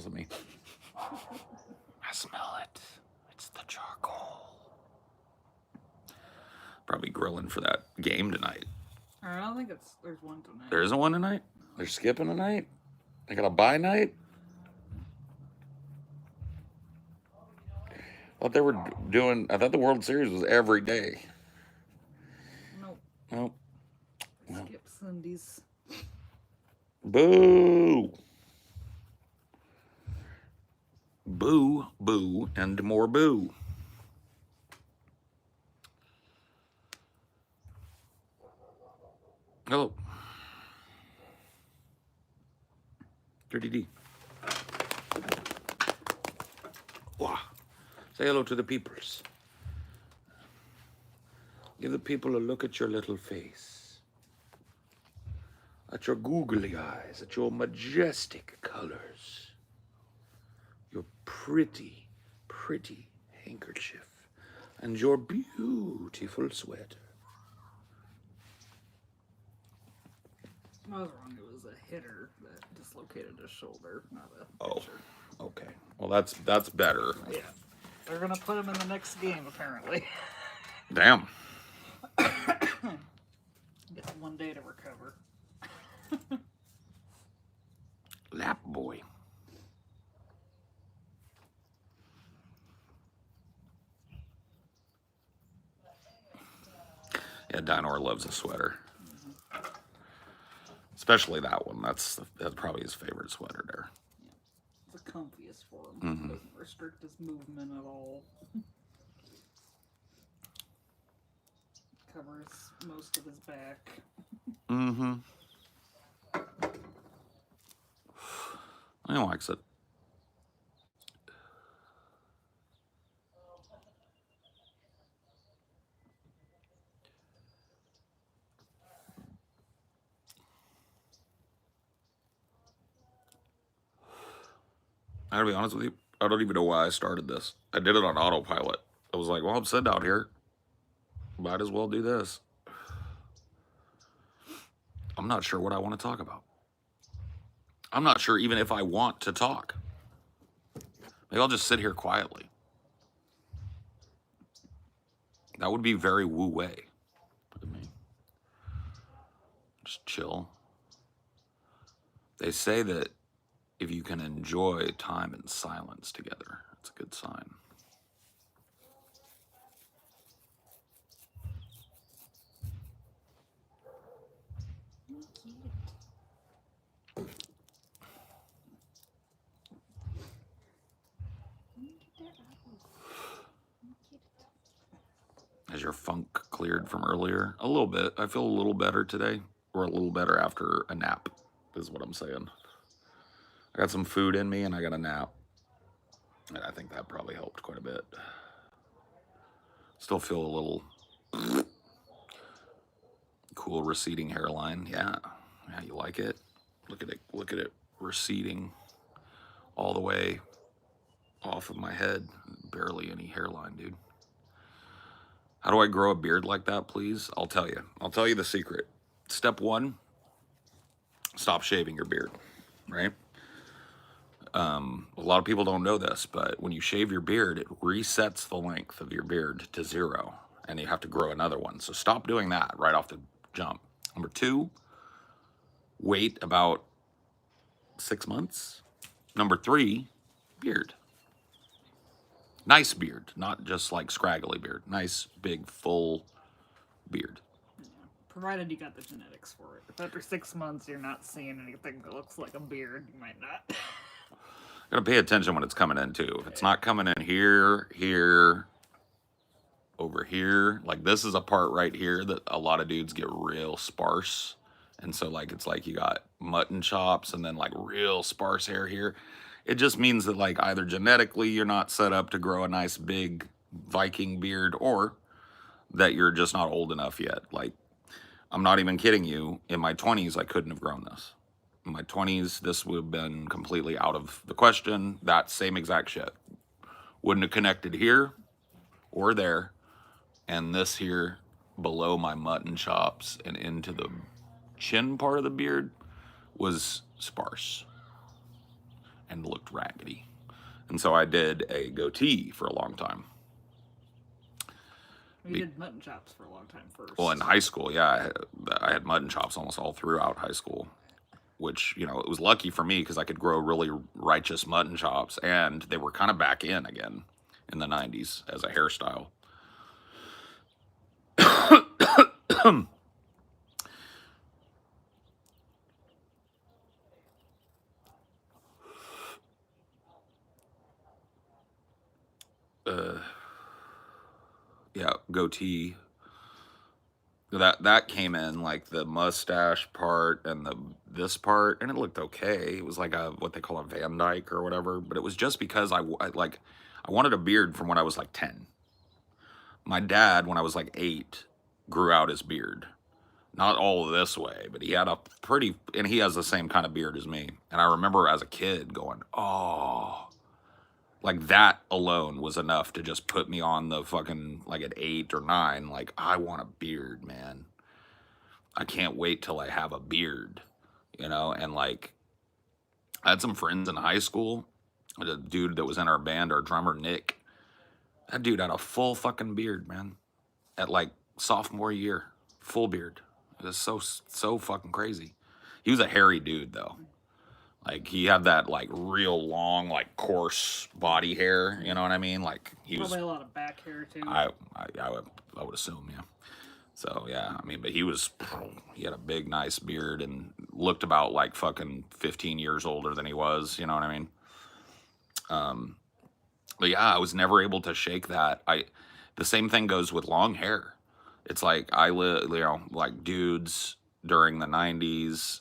smells of me. I smell it. It's the charcoal. Probably grilling for that game tonight. I don't think there's one tonight. There isn't one tonight? They're skipping a night? They got a bye night? I thought they were doing, I thought the World Series was every day. Nope. Nope. Skip Sundays. Boo! Boo, boo, and more boo. Hello. Dirty D. Wow. Say hello to the peoples. Give the people a look at your little face. At your googly eyes, at your majestic colors. Your pretty, pretty handkerchief. And your beautiful sweater. I was wrong. It was a hitter that dislocated his shoulder, not a pitcher. Okay. Well, that's better. Yeah. They're going to put him in the next game, apparently. Damn. Gets 1 day to recover. Lap boy. Yeah, Dino loves a sweater. Especially that one. That's probably his favorite sweater there. Yeah. It's the comfiest for him. It doesn't restrict his movement at all. Covers most of his back. Mm-hmm. He likes it. I gotta be honest with you, I don't even know why I started this. I did it on autopilot. I was like, well, I'm sitting out here. Might as well do this. I'm not sure what I want to talk about. I'm not sure even if I want to talk. Maybe I'll just sit here quietly. That would be very wu-wei to me. Just chill. They say that if you can enjoy time in silence together, it's a good sign. Has your funk cleared from earlier? A little bit. I feel a little better today, or a little better after a nap, is what I'm saying. I got some food in me and I got a nap. And I think that probably helped quite a bit. Still feel a little cool receding hairline. Yeah. Yeah, you like it? Look at it receding all the way off of my head. Barely any hairline, dude. How do I grow a beard like that, please? I'll tell you. I'll tell you the secret. Step 1, stop shaving your beard, right? A lot of people don't know this, but when you shave your beard, it resets the length of your beard to 0, and you have to grow another one. So stop doing that right off the jump. Number 2, wait about 6 months. Number 3, beard. Nice beard, not just like scraggly beard. Nice, big, full beard. Yeah. Provided you got the genetics for it. If after 6 months you're not seeing anything that looks like a beard, you might not. Gotta pay attention when it's coming in too. If it's not coming in here, here, over here, like this is a part right here that a lot of dudes get real sparse. And so like, it's like you got mutton chops and then like real sparse hair here. It just means that like either genetically you're not set up to grow a nice big Viking beard, or that you're just not old enough yet. Like, I'm not even kidding you. In my 20s, I couldn't have grown this. In my 20s, this would have been completely out of the question. That same exact shit. Wouldn't have connected here or there. And this here below my mutton chops and into the chin part of the beard was sparse. and looked raggedy. And so I did a goatee for a long time. We did mutton chops for a long time first. Well, in high school, yeah, I had mutton chops almost all throughout high school, which, you know, it was lucky for me because I could grow really righteous mutton chops, and they were kind of back in again in the 90s as a hairstyle. Yeah, goatee. That came in like the mustache part and this part, and it looked okay. It was like a what they call a Van Dyke or whatever, but it was just because I wanted a beard from when I was like 10. My dad, when I was like 8, grew out his beard. Not all this way, but he had a pretty, and he has the same kind of beard as me. And I remember as a kid going, oh, like that alone was enough to just put me on the fucking, like at 8 or 9, like, I want a beard, man. I can't wait till I have a beard, you know? And like, I had some friends in high school. The dude that was in our band, our drummer, Nick, that dude had a full fucking beard, man. At like sophomore year, full beard. It was so fucking crazy. He was a hairy dude though. Like he had that like real long, like coarse body hair. You know what I mean? Like he Probably was. a lot of back hair too. I would assume, yeah. So yeah, I mean, but he had a big nice beard and looked about like fucking 15 years older than he was. You know what I mean? But yeah, I was never able to shake that. The same thing goes with long hair. It's like you know, like dudes during the 90s,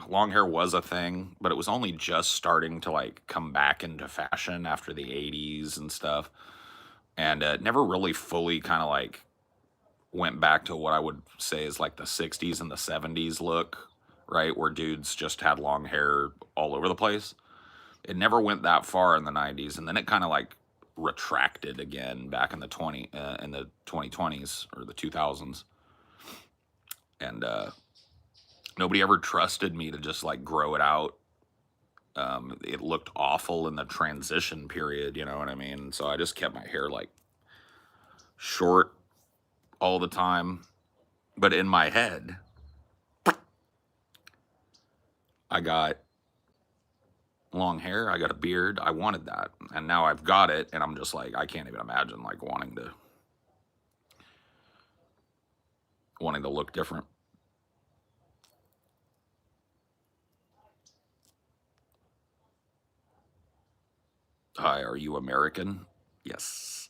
long hair was a thing, but it was only just starting to like come back into fashion after the 80s and stuff. And it never really fully kind of like went back to what I would say is like the 60s and the 70s look, right? Where dudes just had long hair all over the place. It never went that far in the 90s, and then it kind of like retracted again back in the 2020s or the 2000s. And nobody ever trusted me to just like grow it out. It looked awful in the transition period, you know what I mean? So I just kept my hair like short all the time. But in my head, I got long hair, I got a beard, I wanted that. And now I've got it, and I'm just like, I can't even imagine like wanting to look different. Hi, are you American? Yes.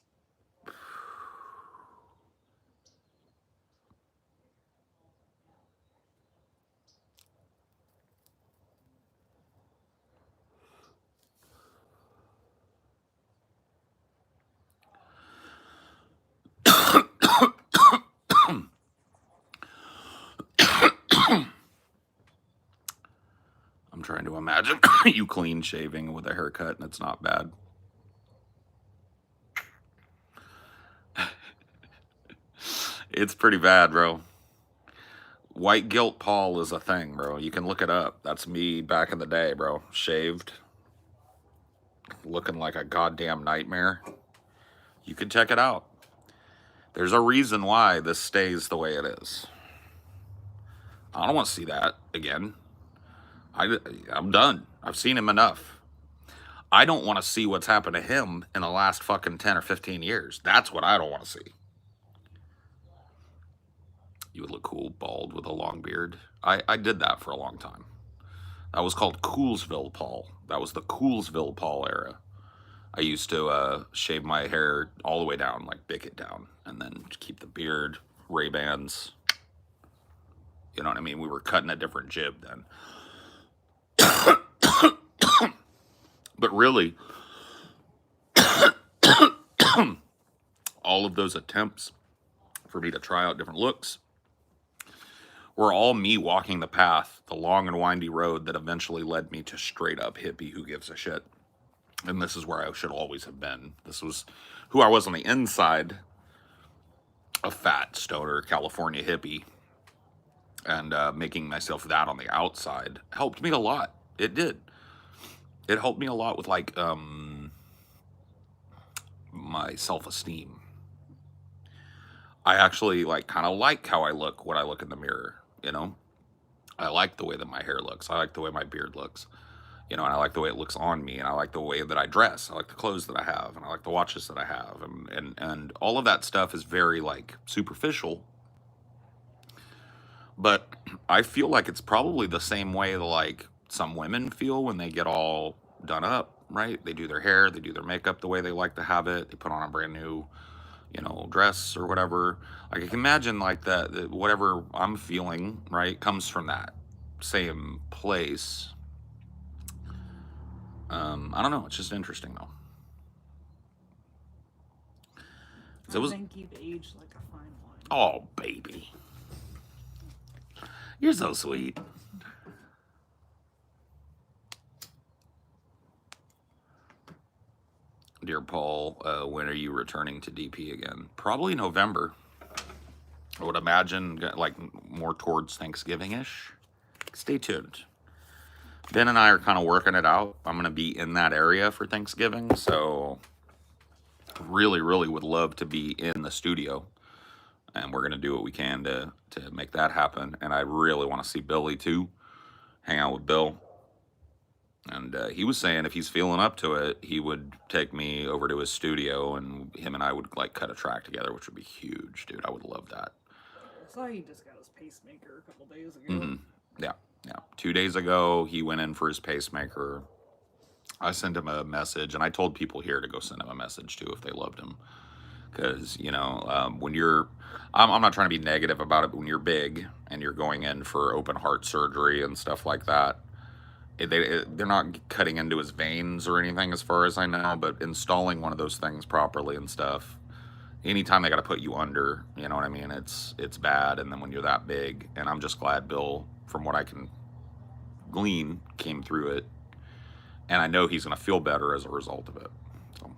I'm trying to imagine you clean shaving with a haircut, and it's not bad. It's pretty bad, bro. White guilt Paul is a thing, bro. You can look it up. That's me back in the day, bro. Shaved. Looking like a goddamn nightmare. You can check it out. There's a reason why this stays the way it is. I don't want to see that again. I'm done. I've seen him enough. I don't want to see what's happened to him in the last fucking 10 or 15 years. That's what I don't want to see. You would look cool bald with a long beard. I did that for a long time. That was called Coolsville Paul. That was the Coolsville Paul era. I used to shave my hair all the way down, like bick it down, and then keep the beard, Ray-Bans. You know what I mean? We were cutting a different jib then. But really, all of those attempts for me to try out different looks were all me walking the path, the long and windy road that eventually led me to straight up hippie who gives a shit. And this is where I should always have been. This was who I was on the inside, a fat stoner California hippie. And making myself that on the outside helped me a lot. It did. it helped me a lot with like my self-esteem. I actually like kind of like how I look when I look in the mirror, you know? I like the way that my hair looks. I like the way my beard looks, you know, and I like the way it looks on me, and I like the way that I dress. I like the clothes that I have, and I like the watches that I have, and all of that stuff is very like superficial. But I feel like it's probably the same way that like some women feel when they get all done up, right? They do their hair, they do their makeup the way they like to have it. They put on a brand new, you know, dress or whatever. Like I can imagine like that whatever I'm feeling, right, comes from that same place. I don't know. It's just interesting though. 'Cause it I was, think you've aged like a fine wine. oh baby, you're so sweet. Dear Paul, when are you returning to DP again? Probably November. I would imagine like more towards Thanksgiving-ish. Stay tuned. Ben and I are kind of working it out. I'm going to be in that area for Thanksgiving, so really, really would love to be in the studio, and we're going to do what we can to make that happen. And I really want to see Billy too, hang out with Bill. And he was saying if he's feeling up to it, he would take me over to his studio, and him and I would like cut a track together, which would be huge, dude. I would love that. I saw he just got his pacemaker a couple days ago. Mm-hmm. Yeah, yeah. 2 days ago, he went in for his pacemaker. I sent him a message, and I told people here to go send him a message too if they loved him, because you know when you're, I'm not trying to be negative about it, but when you're big and you're going in for open heart surgery and stuff like that, they're not cutting into his veins or anything as far as I know, but installing one of those things properly and stuff. Anytime they got to put you under, you know what I mean? It's bad. And then when you're that big, and I'm just glad Bill, from what I can glean, came through it, and I know he's going to feel better as a result of it. So.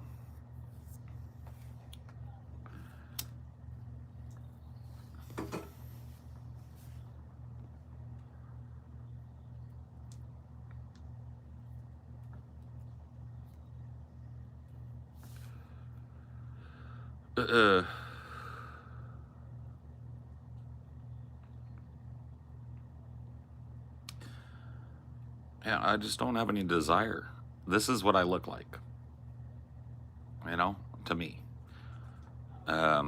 Yeah, I just don't have any desire. This is what I look like, you know, to me.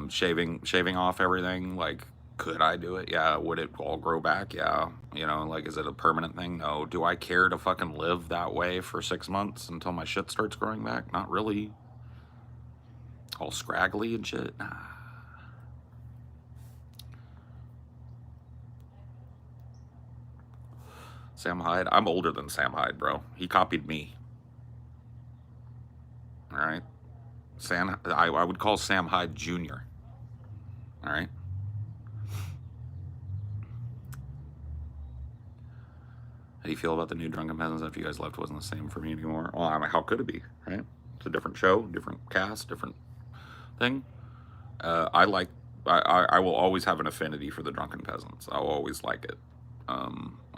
Shaving off everything, like, could I do it? Yeah. Would it all grow back? Yeah. You know, like, is it a permanent thing? No. Do I care to fucking live that way for 6 months until my shit starts growing back? Not really. All scraggly and shit? Nah. Sam Hyde? I'm older than Sam Hyde, bro. He copied me. All right? I would call Sam Hyde Jr. All right? How do you feel about the new Drunken Peasants after you guys left? Wasn't the same for me anymore? Well, I mean, how could it be, right? It's a different show, different cast, different thing. I will always have an affinity for the Drunken Peasants. I'll always like it.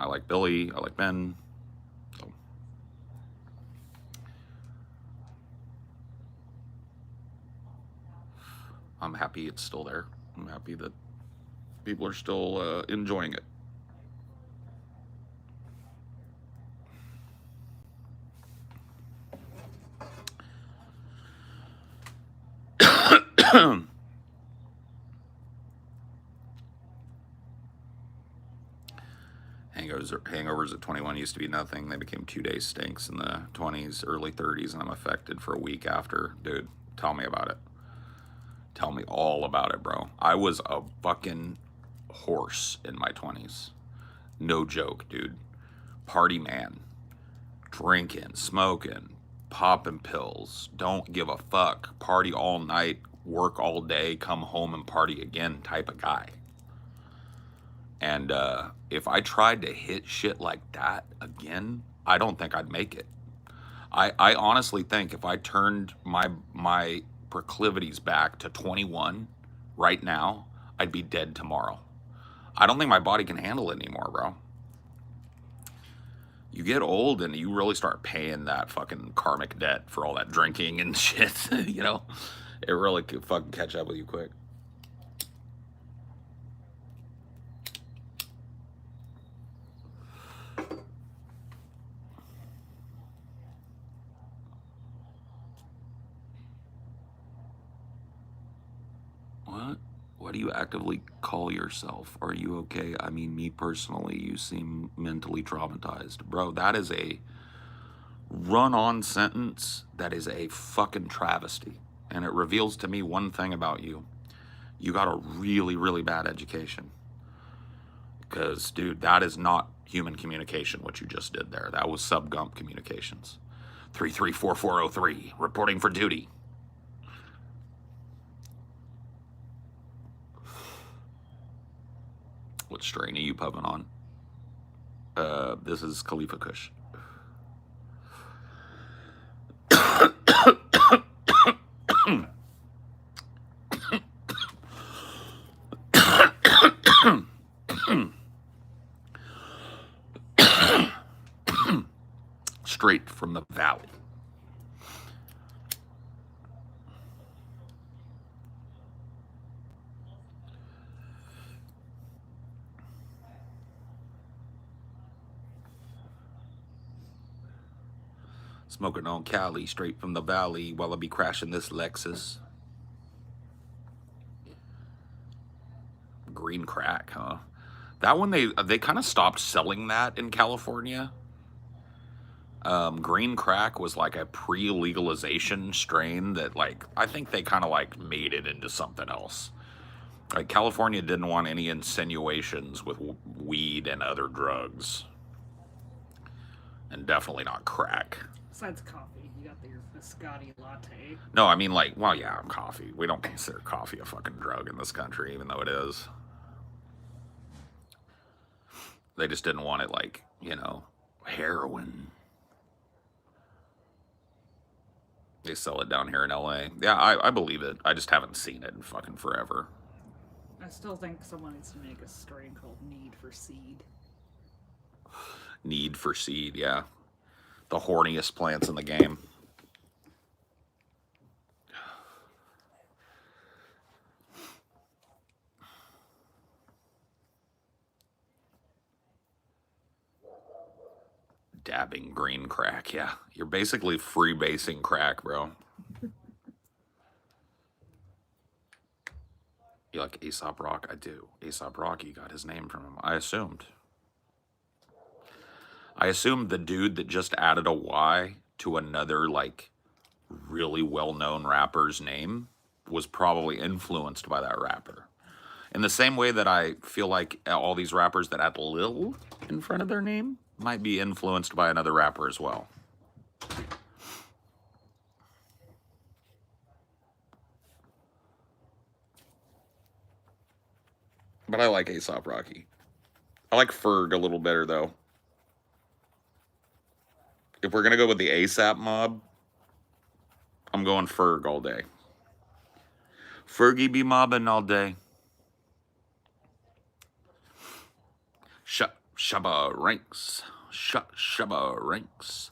I like Billy. I like Ben. So. I'm happy it's still there. I'm happy that people are still enjoying it. Hangovers at 21 used to be nothing. They became 2 day stinks in the 20s, early 30s, and I'm affected for a week after. Dude, tell me about it. Tell me all about it, bro. I was a fucking horse in my 20s. No joke, dude. Party man. Drinking, smoking, popping pills. Don't give a fuck. Party all night, work all day, come home and party again type of guy. And if I tried to hit shit like that again, I don't think I'd make it. I honestly think if I turned my proclivities back to 21 right now, I'd be dead tomorrow. I don't think my body can handle it anymore, bro. You get old and you really start paying that fucking karmic debt for all that drinking and shit. You know, it really could fucking catch up with you quick. What? What do you actively call yourself? Are you okay? I mean, me personally, you seem mentally traumatized. Bro, that is a run-on sentence that is a fucking travesty. And it reveals to me one thing about you. You got a really, really bad education. Because, dude, that is not human communication, what you just did there. That was sub-Gump communications. 334403, reporting for duty. What strain are you pubbing on? This is Khalifa Kush. Straight from the valley. Smoking on Cali, straight from the valley, while I be crashing this Lexus. Green crack, huh? That one, they kind of stopped selling that in California. Green crack was like a pre-legalization strain that, like, I think they kind of like made it into something else. Like, California didn't want any insinuations with weed and other drugs. And definitely not crack. Besides coffee, you got your biscotti latte. No, I mean, like, well, yeah, coffee. We don't consider coffee a fucking drug in this country, even though it is. They just didn't want it, like, you know, heroin. They sell it down here in LA. Yeah, I believe it. I just haven't seen it in fucking forever. I still think someone needs to make a strain called Need for Seed. Need for Seed, yeah. The horniest plants in the game. Dabbing green crack, yeah. You're basically freebasing crack, bro. You like Aesop Rock? I do. Aesop Rock, he got his name from him. I assumed the dude that just added a Y to another, like, really well-known rapper's name was probably influenced by that rapper. In the same way that I feel like all these rappers that add Lil in front of their name might be influenced by another rapper as well. But I like Aesop Rocky. I like Ferg a little better, though. If we're going to go with the ASAP mob, I'm going Ferg all day. Fergie be mobbing all day. Shabba ranks. Shabba ranks.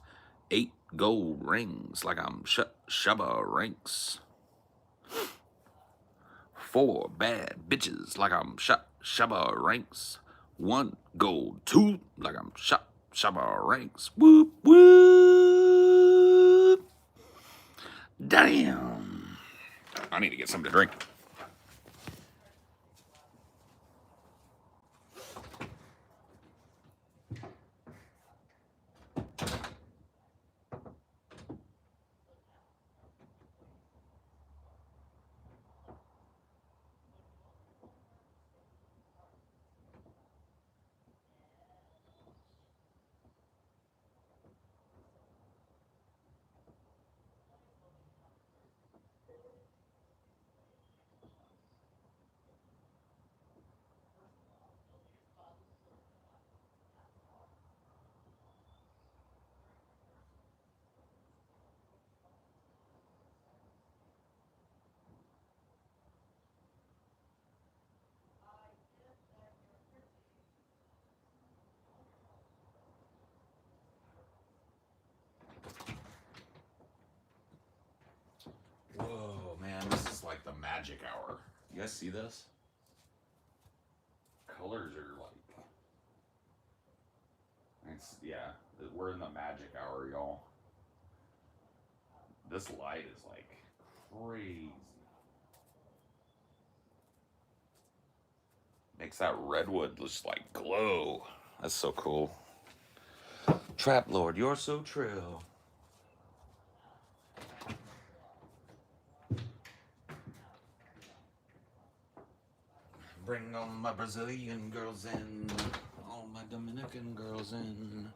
8 gold rings like I'm Shabba ranks. 4 bad bitches like I'm Shabba ranks. 1 gold tooth like I'm Shabba ranks. Whoop whoop. Damn. I need to get something to drink. like the magic hour. You guys see this? Colors are like, yeah, we're in the magic hour, y'all. This light is like crazy. Makes that redwood just like glow. That's so cool. Trap Lord, you're so true. Bring all my Brazilian girls in, all my Dominican girls in,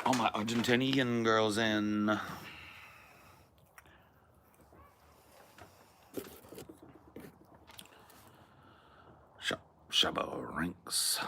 all my Argentinian girls in. Shabba ranks.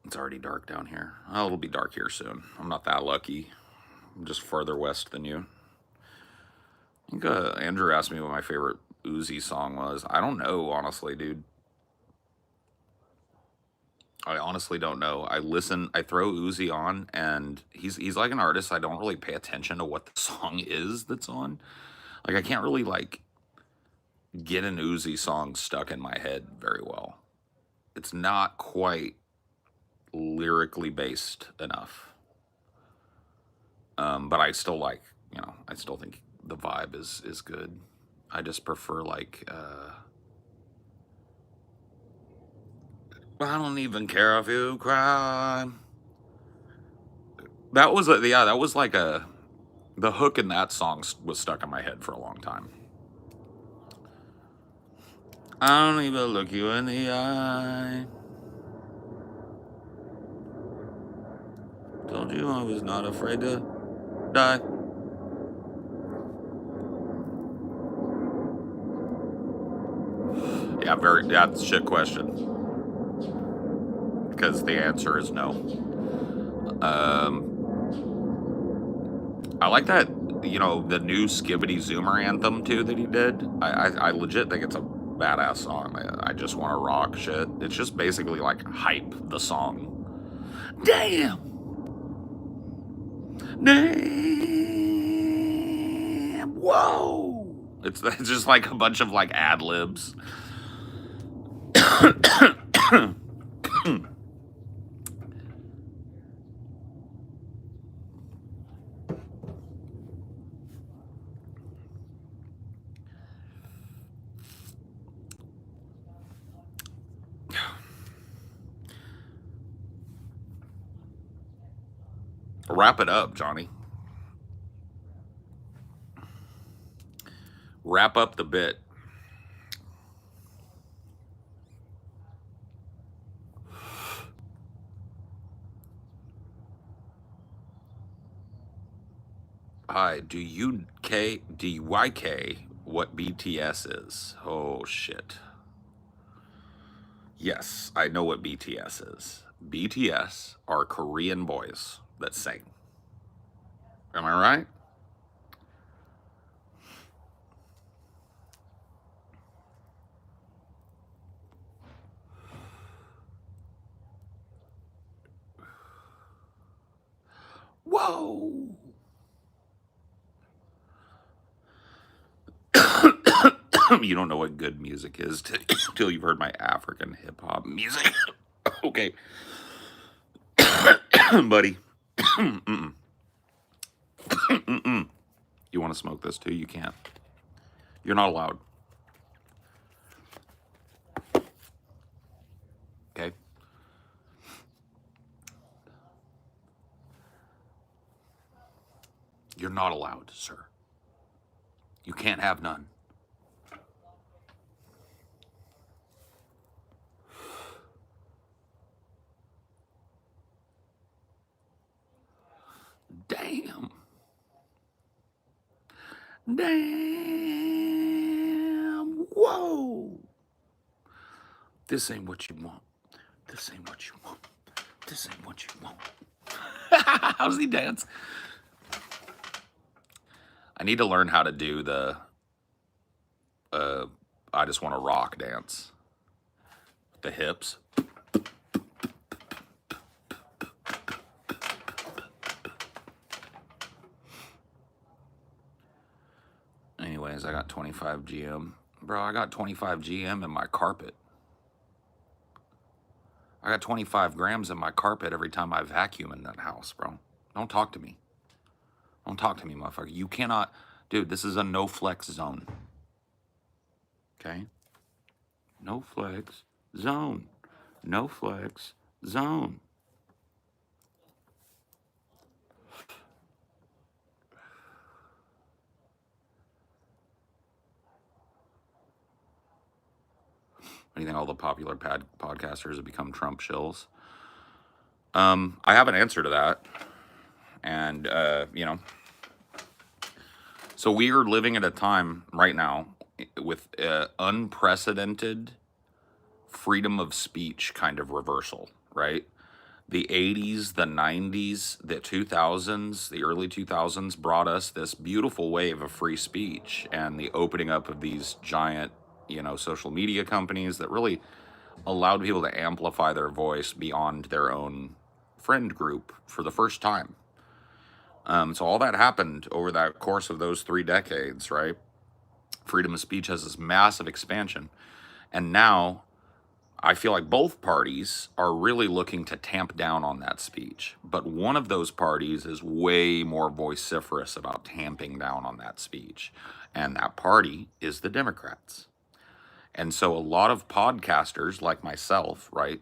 It's already dark down here. Oh, it'll be dark here soon. I'm not that lucky. I'm just further west than you. I think Andrew asked me what my favorite Uzi song was. I don't know, honestly, dude. I honestly don't know. I throw Uzi on, and he's like an artist. I don't really pay attention to what the song is that's on. Like, I can't really, like, get an Uzi song stuck in my head very well. It's not quite lyrically based enough. But I still like, I still think the vibe is good. I just prefer, like, I don't even care if you cry. That was the hook in that song was stuck in my head for a long time. I don't even look you in the eye. Told you I was not afraid to die. Yeah, it's a shit question. Because the answer is no. I like that, the new Skibbity Zoomer anthem too that he did. I legit think it's a badass song. I just want to rock shit. It's just basically like hype the song. Damn. Whoa. It's just like a bunch of like ad libs. Wrap it up, Johnny. Wrap up the bit. Hi, do you what BTS is? Oh shit. Yes, I know what BTS is. BTS are Korean boys that sing. Am I right? Whoa. You don't know what good music is till you've heard my African hip hop music. Okay. Buddy. You want to smoke this too? You can't. You're not allowed. Okay? You're not allowed, sir. You can't have none. Damn. Damn. Whoa. This ain't what you want. This ain't what you want. This ain't what you want. How's he dance? I need to learn how to do the I just want to rock dance. The hips. Anyways, I got 25 GM. Bro, I got 25 GM in my carpet. I got 25 grams in my carpet every time I vacuum in that house, bro. Don't talk to me. Don't talk to me, motherfucker. You cannot... Dude, this is a no flex zone. Okay? No flex zone. No flex zone. What do you think all the popular podcasters have become Trump shills? I have an answer to that. And, you know, so we are living at a time right now with unprecedented freedom of speech kind of reversal, right? The 80s, the 90s, the 2000s, the early 2000s brought us this beautiful wave of free speech and the opening up of these giant, you know, social media companies that really allowed people to amplify their voice beyond their own friend group for the first time. So all that happened over that course of those 3 decades, right? Freedom of speech has this massive expansion. And now I feel like both parties are really looking to tamp down on that speech. But one of those parties is way more vociferous about tamping down on that speech. And that party is the Democrats. And so a lot of podcasters like myself, right,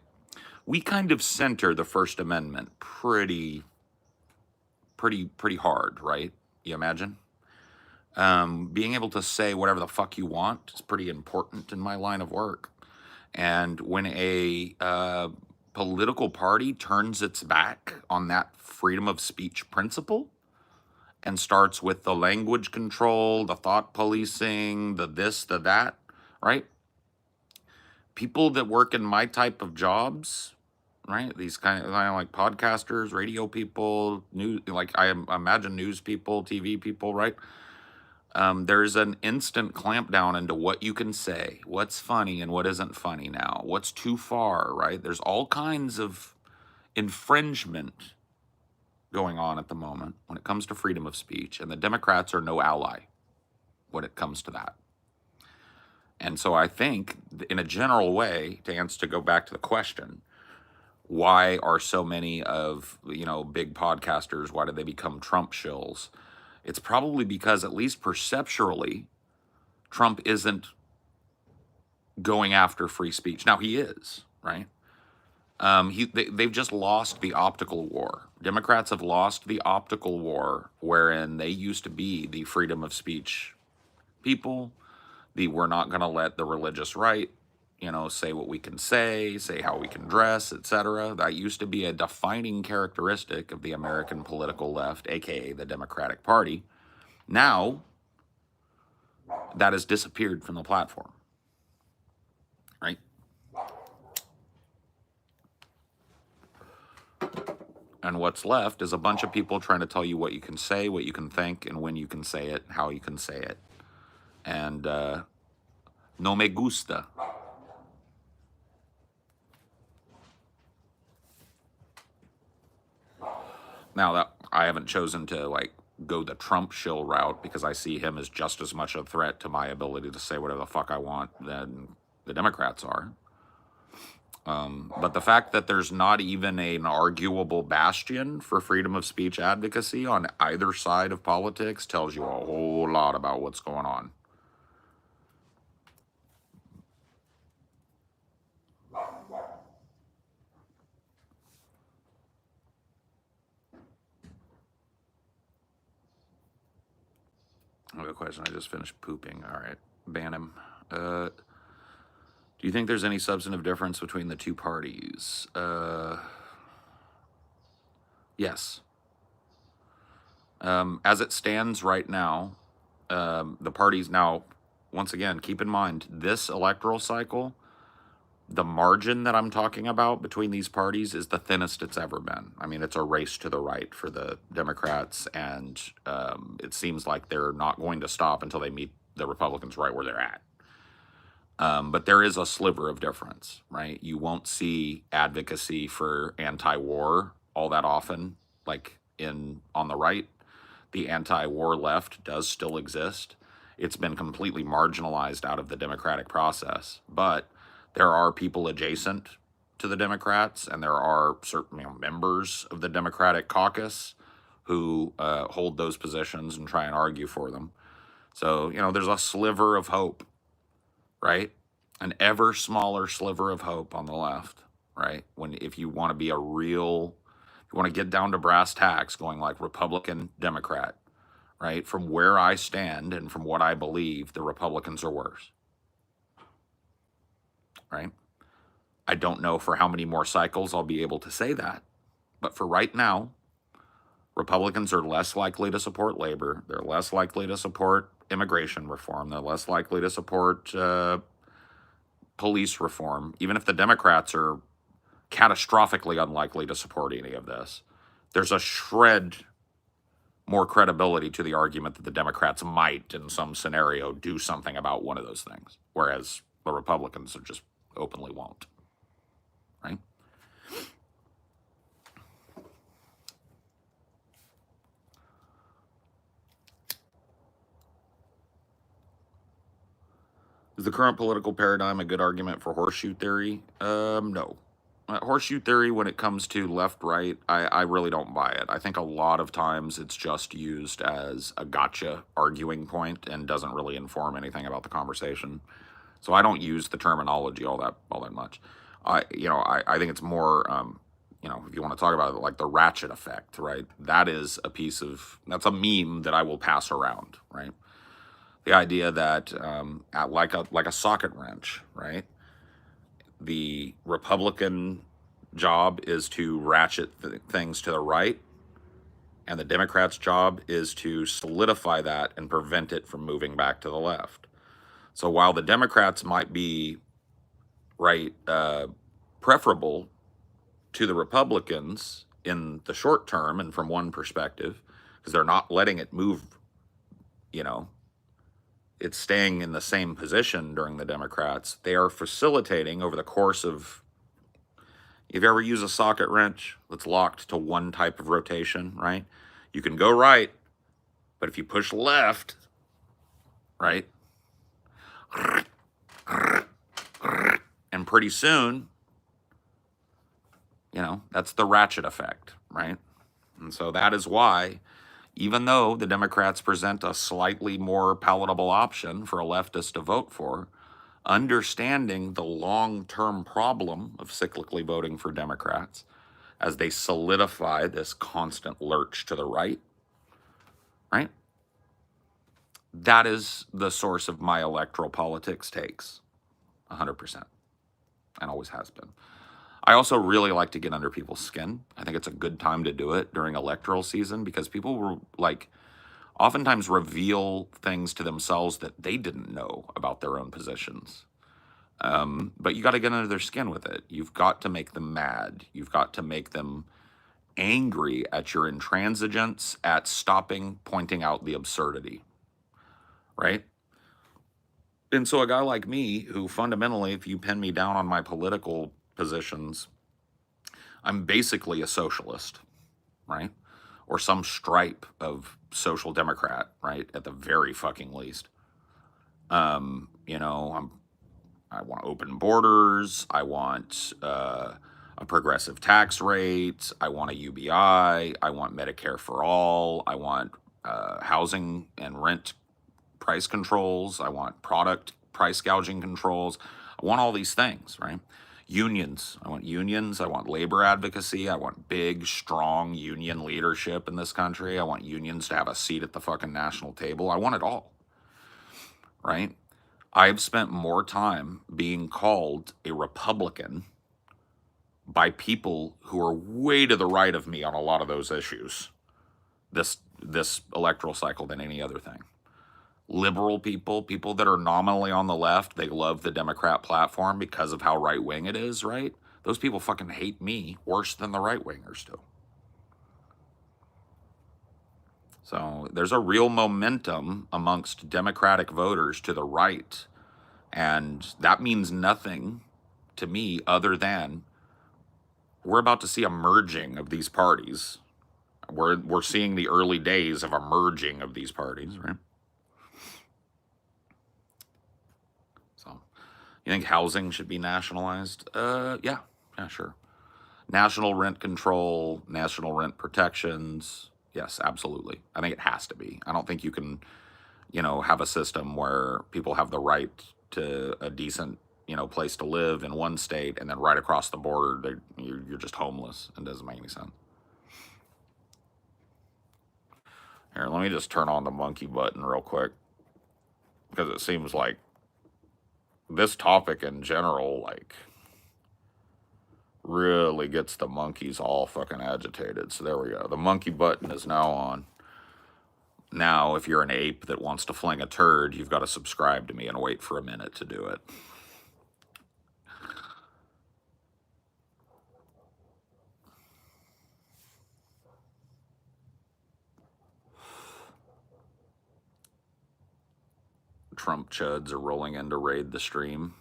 we kind of center the First Amendment pretty hard, right? You imagine? Being able to say whatever the fuck you want is pretty important in my line of work. And when a political party turns its back on that freedom of speech principle and starts with the language control, the thought policing, the this, the that, right? People that work in my type of jobs, right? These kind of like podcasters, radio people, news, like I imagine news people, TV people, right? There's an instant clampdown into what you can say, what's funny and what isn't funny now, what's too far, right? There's all kinds of infringement going on at the moment when it comes to freedom of speech, and the Democrats are no ally when it comes to that. And so I think, in a general way, to go back to the question, why are so many of, you know, big podcasters, why did they become Trump shills? It's probably because, at least perceptually, Trump isn't going after free speech. Now he is, right? They've just lost the optical war. Democrats have lost the optical war, wherein they used to be the freedom of speech people. We're not going to let the religious right, you know, say what we can say how we can dress, etc. That used to be a defining characteristic of the American political left, aka the Democratic Party. Now, that has disappeared from the platform, right? And what's left is a bunch of people trying to tell you what you can say, what you can think, and when you can say it, how you can say it. And no me gusta. Now, that I haven't chosen to like go the Trump shill route, because I see him as just as much a threat to my ability to say whatever the fuck I want than the Democrats are. But the fact that there's not even an arguable bastion for freedom of speech advocacy on either side of politics tells you a whole lot about what's going on. I have a question. I just finished pooping. All right, ban him. Do you think there's any substantive difference between the two parties? Yes. As it stands right now, the parties now, once again, keep in mind this electoral cycle, the margin that I'm talking about between these parties is the thinnest it's ever been. I mean, it's a race to the right for the Democrats, and it seems like they're not going to stop until they meet the Republicans right where they're at. But there is a sliver of difference, right? You won't see advocacy for anti-war all that often, like on the right. The anti-war left does still exist. It's been completely marginalized out of the democratic process, but there are people adjacent to the Democrats, and there are certain members of the Democratic caucus who hold those positions and try and argue for them. So, there's a sliver of hope, right? An ever smaller sliver of hope on the left, right? If you want to be if you want to get down to brass tacks, going like Republican, Democrat, right? From where I stand and from what I believe, the Republicans are worse, right? I don't know for how many more cycles I'll be able to say that. But for right now, Republicans are less likely to support labor. They're less likely to support immigration reform. They're less likely to support police reform, even if the Democrats are catastrophically unlikely to support any of this. There's a shred more credibility to the argument that the Democrats might, in some scenario, do something about one of those things, whereas the Republicans are just openly won't, right? Is the current political paradigm a good argument for horseshoe theory? No. Horseshoe theory, when it comes to left-right, I really don't buy it. I think a lot of times it's just used as a gotcha arguing point and doesn't really inform anything about the conversation. So I don't use the terminology all that much. I think it's more, if you want to talk about it, like the ratchet effect, right? That's a meme that I will pass around, right? The idea that like a socket wrench, right? The Republican job is to ratchet things to the right, and the Democrats' job is to solidify that and prevent it from moving back to the left. So while the Democrats might be preferable to the Republicans in the short term and from one perspective, because they're not letting it move, it's staying in the same position during the Democrats. They are facilitating over the course of, if you ever use a socket wrench that's locked to one type of rotation, right? You can go right, but if you push left, right? And pretty soon, that's the ratchet effect, right? And so that is why, even though the Democrats present a slightly more palatable option for a leftist to vote for, understanding the long-term problem of cyclically voting for Democrats as they solidify this constant lurch to the right, right? That is the source of my electoral politics takes, 100%, and always has been. I also really like to get under people's skin. I think it's a good time to do it during electoral season because people will oftentimes reveal things to themselves that they didn't know about their own positions. But you got to get under their skin with it. You've got to make them mad. You've got to make them angry at your intransigence, at stopping pointing out the absurdity, right? And so a guy like me, who fundamentally, if you pin me down on my political positions, I'm basically a socialist, right? Or some stripe of social democrat, right? At the very fucking least. I want open borders. I want a progressive tax rate. I want a UBI. I want Medicare for all. I want housing and rent price controls. I want product price gouging controls. I want all these things, right? Unions. I want unions. I want labor advocacy. I want big, strong union leadership in this country. I want unions to have a seat at the fucking national table. I want it all, right? I've spent more time being called a Republican by people who are way to the right of me on a lot of those issues this electoral cycle than any other thing. Liberal people, people that are nominally on the left, they love the Democrat platform because of how right-wing it is, right? Those people fucking hate me worse than the right-wingers do. So there's a real momentum amongst Democratic voters to the right, and that means nothing to me other than we're about to see a merging of these parties. We're seeing the early days of a merging of these parties, right? So, you think housing should be nationalized? Yeah, sure. National rent control, national rent protections. Yes, absolutely. I think it has to be. I don't think you can, have a system where people have the right to a decent, place to live in one state, and then right across the border, you're just homeless. It doesn't make any sense. Here, let me just turn on the monkey button real quick, because it seems like this topic in general, like, really gets the monkeys all fucking agitated. So there we go. The monkey button is now on. Now, if you're an ape that wants to fling a turd, you've got to subscribe to me and wait for a minute to do it. Trump chuds are rolling in to raid the stream.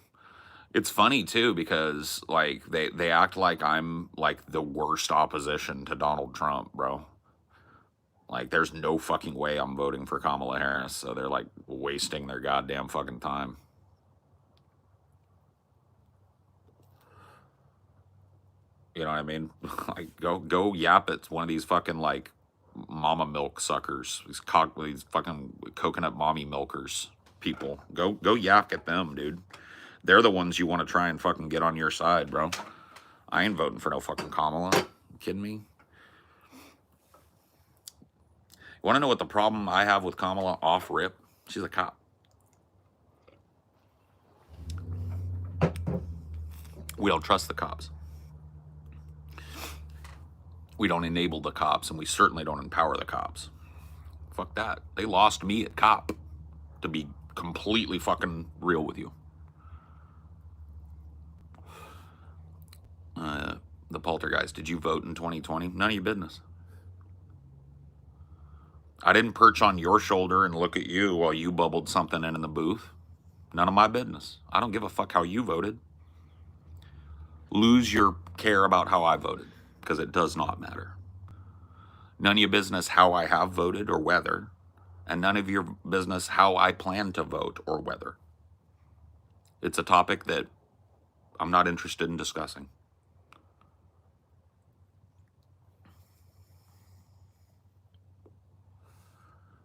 It's funny too, because like they act like I'm like the worst opposition to Donald Trump, bro. Like there's no fucking way I'm voting for Kamala Harris, so they're like wasting their goddamn fucking time. You know what I mean? Like go yap at one of these fucking like mama milk suckers, these fucking coconut mommy milkers people. Go yak at them, dude. They're the ones you want to try and fucking get on your side, bro. I ain't voting for no fucking Kamala. You kidding me? You want to know what the problem I have with Kamala off rip? She's a cop. We don't trust the cops. We don't enable the cops, and we certainly don't empower the cops. Fuck that. They lost me at cop, to be completely fucking real with you. The poltergeist, did you vote in 2020? None of your business. I didn't perch on your shoulder and look at you while you bubbled something in the booth. None of my business. I don't give a fuck how you voted. Lose your care about how I voted, because it does not matter. None of your business how I have voted or whether, and none of your business how I plan to vote or whether. It's a topic that I'm not interested in discussing.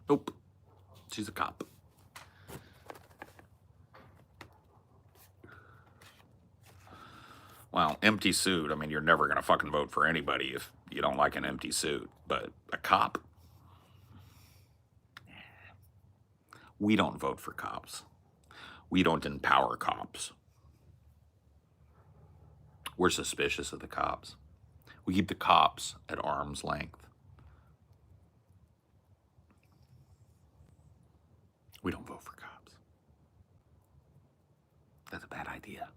Nope. She's a cop. Well, empty suit. I mean, you're never going to fucking vote for anybody if you don't like an empty suit. But a cop? We don't vote for cops. We don't empower cops. We're suspicious of the cops. We keep the cops at arm's length. We don't vote for cops. That's a bad idea.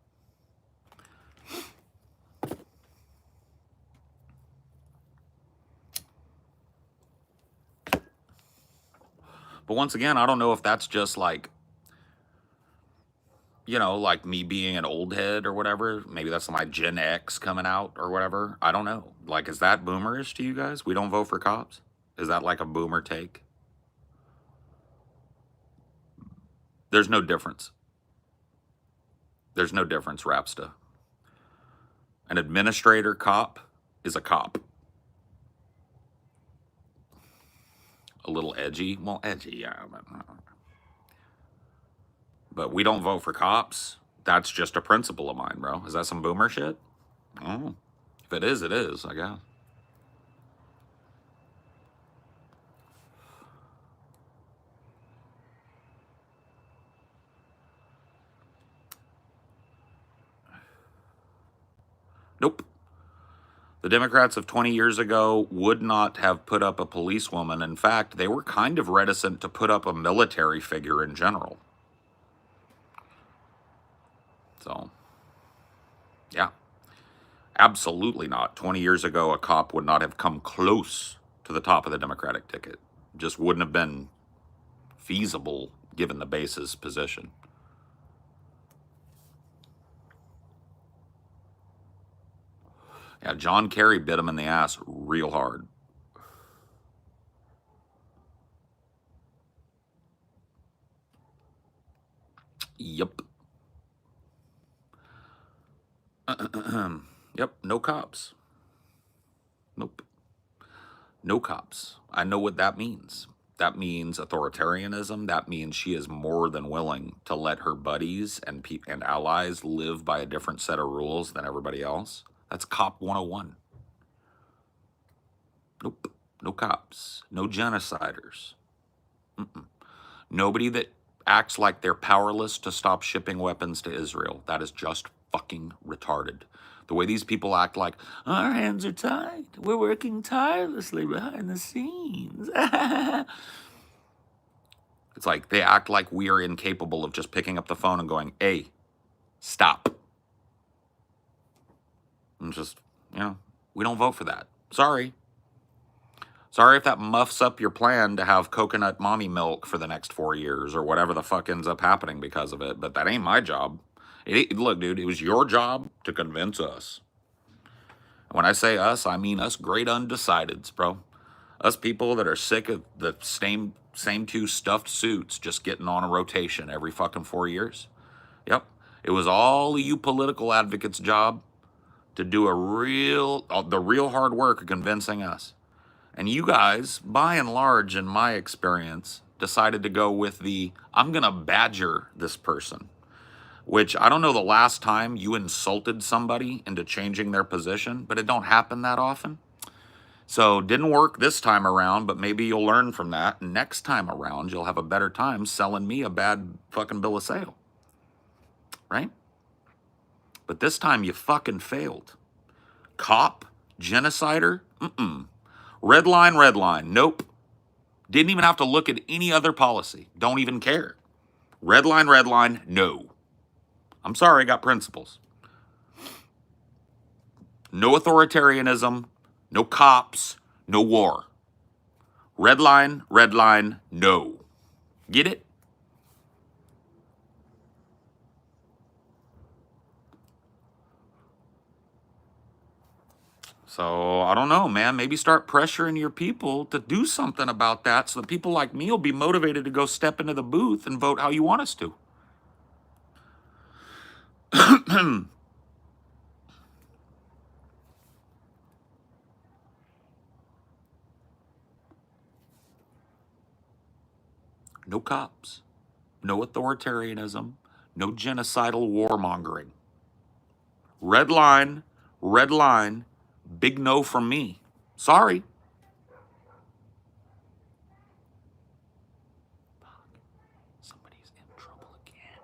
But once again, I don't know if that's just like, like me being an old head or whatever. Maybe that's my Gen X coming out or whatever. I don't know. Like, is that boomerish to you guys? We don't vote for cops? Is that like a boomer take? There's no difference. There's no difference, Rapsta. An administrator cop is a cop. A little edgy. Well, edgy, yeah. But we don't vote for cops. That's just a principle of mine, bro. Is that some boomer shit? Oh, if it is, I guess. Nope. The Democrats of 20 years ago would not have put up a policewoman. In fact, they were kind of reticent to put up a military figure in general. So, yeah, absolutely not. 20 years ago, a cop would not have come close to the top of the Democratic ticket. Just wouldn't have been feasible given the base's position. Yeah, John Kerry bit him in the ass real hard. Yep. Yep, no cops. Nope. No cops. I know what that means. That means authoritarianism. That means she is more than willing to let her buddies and allies live by a different set of rules than everybody else. That's Cop 101. Nope. No cops. No genociders. Nobody that acts like they're powerless to stop shipping weapons to Israel. That is just fucking retarded. The way these people act like, our hands are tied. We're working tirelessly behind the scenes. It's like they act like we are incapable of just picking up the phone and going, hey, stop. And just, we don't vote for that. Sorry. Sorry if that muffs up your plan to have coconut mommy milk for the next 4 years or whatever the fuck ends up happening because of it, but that ain't my job. Look, dude, it was your job to convince us. When I say us, I mean us great undecideds, bro. Us people that are sick of the same two stuffed suits just getting on a rotation every fucking 4 years. Yep. It was all of you political advocates' job to do the real hard work of convincing us. And you guys, by and large, in my experience, decided to go with I'm going to badger this person. Which I don't know the last time you insulted somebody into changing their position, but it don't happen that often. So didn't work this time around, but maybe you'll learn from that. And next time around, you'll have a better time selling me a bad fucking bill of sale. Right? But this time you fucking failed. Cop? Genocider? Red line. Nope. Didn't even have to look at any other policy. Don't even care. Red line, no. I'm sorry, I got principles. No authoritarianism, no cops, no war. Red line, no. Get it? So, I don't know, man. Maybe start pressuring your people to do something about that so that people like me will be motivated to go step into the booth and vote how you want us to. No cops, no authoritarianism, no genocidal warmongering. Red line, big no from me. Sorry. Somebody's in trouble again.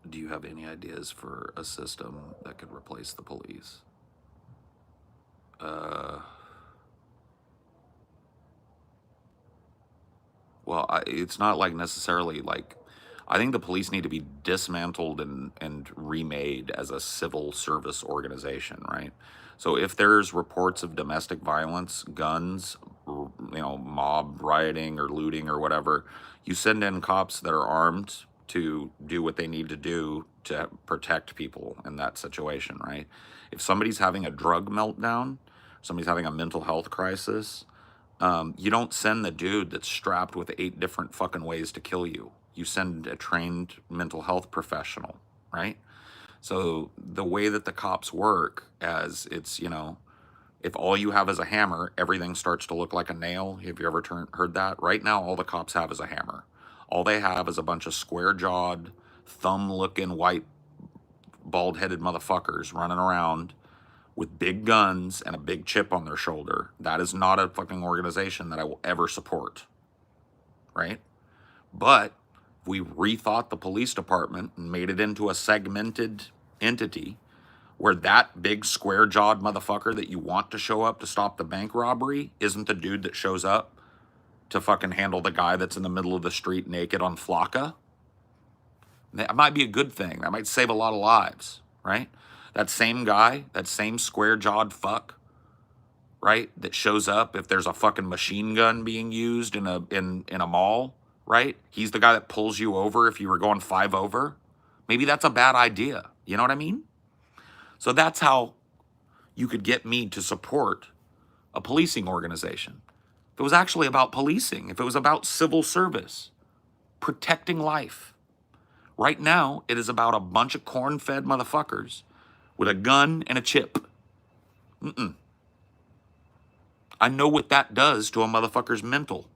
Do you have any ideas for a system that could replace the police? Well, it's not like necessarily like, I think the police need to be dismantled and remade as a civil service organization, right? So if there's reports of domestic violence, guns, mob rioting or looting or whatever, you send in cops that are armed to do what they need to do to protect people in that situation, right? If somebody's having a drug meltdown, somebody's having a mental health crisis, you don't send the dude that's strapped with 8 different fucking ways to kill you. You send a trained mental health professional, right? So the way that the cops work, as it's, If all you have is a hammer, everything starts to look like a nail. Have you ever heard that? Right now, all the cops have is a hammer. All they have is a bunch of square-jawed, thumb-looking, white, bald-headed motherfuckers running around with big guns and a big chip on their shoulder. That is not a fucking organization that I will ever support, right? But if we rethought the police department and made it into a segmented entity where that big square-jawed motherfucker that you want to show up to stop the bank robbery isn't the dude that shows up to fucking handle the guy that's in the middle of the street naked on Flocka, that might be a good thing. That might save a lot of lives, right? That same guy, that same square-jawed fuck, right, that shows up if there's a fucking machine gun being used in a mall, right? He's the guy that pulls you over if you were going 5 over. Maybe that's a bad idea. You know what I mean? So that's how you could get me to support a policing organization. If it was actually about policing, if it was about civil service, protecting life. Right now, it is about a bunch of corn-fed motherfuckers with a gun and a chip. I know what that does to a motherfucker's mental.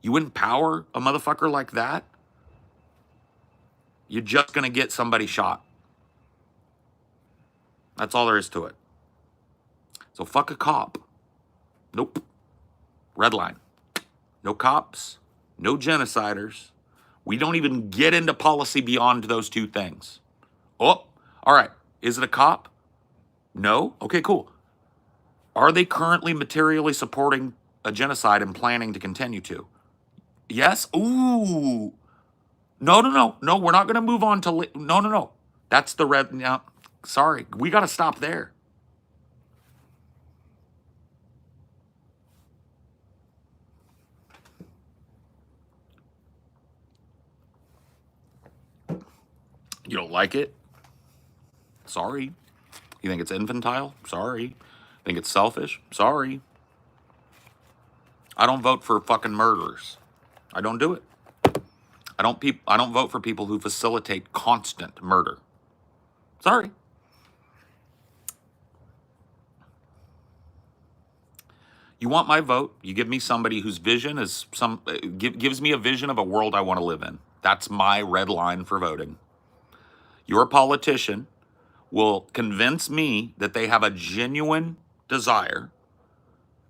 You empower a motherfucker like that, you're just gonna get somebody shot. That's all there is to it. So fuck a cop. Nope. Red line. No cops, no genociders. We don't even get into policy beyond those two things. Oh, all right. Is it a cop? No? Okay, cool. Are they currently materially supporting a genocide and planning to continue to? Yes? Ooh. No. No, we're not going to move on to... No. That's the red... No, sorry. We got to stop there. You don't like it? Sorry. You think it's infantile? Sorry. Think it's selfish? Sorry. I don't vote for fucking murderers. I don't do it. I don't vote for people who facilitate constant murder. Sorry. You want my vote? You give me somebody whose vision is gives me a vision of a world I want to live in. That's my red line for voting. Your politician will convince me that they have a genuine desire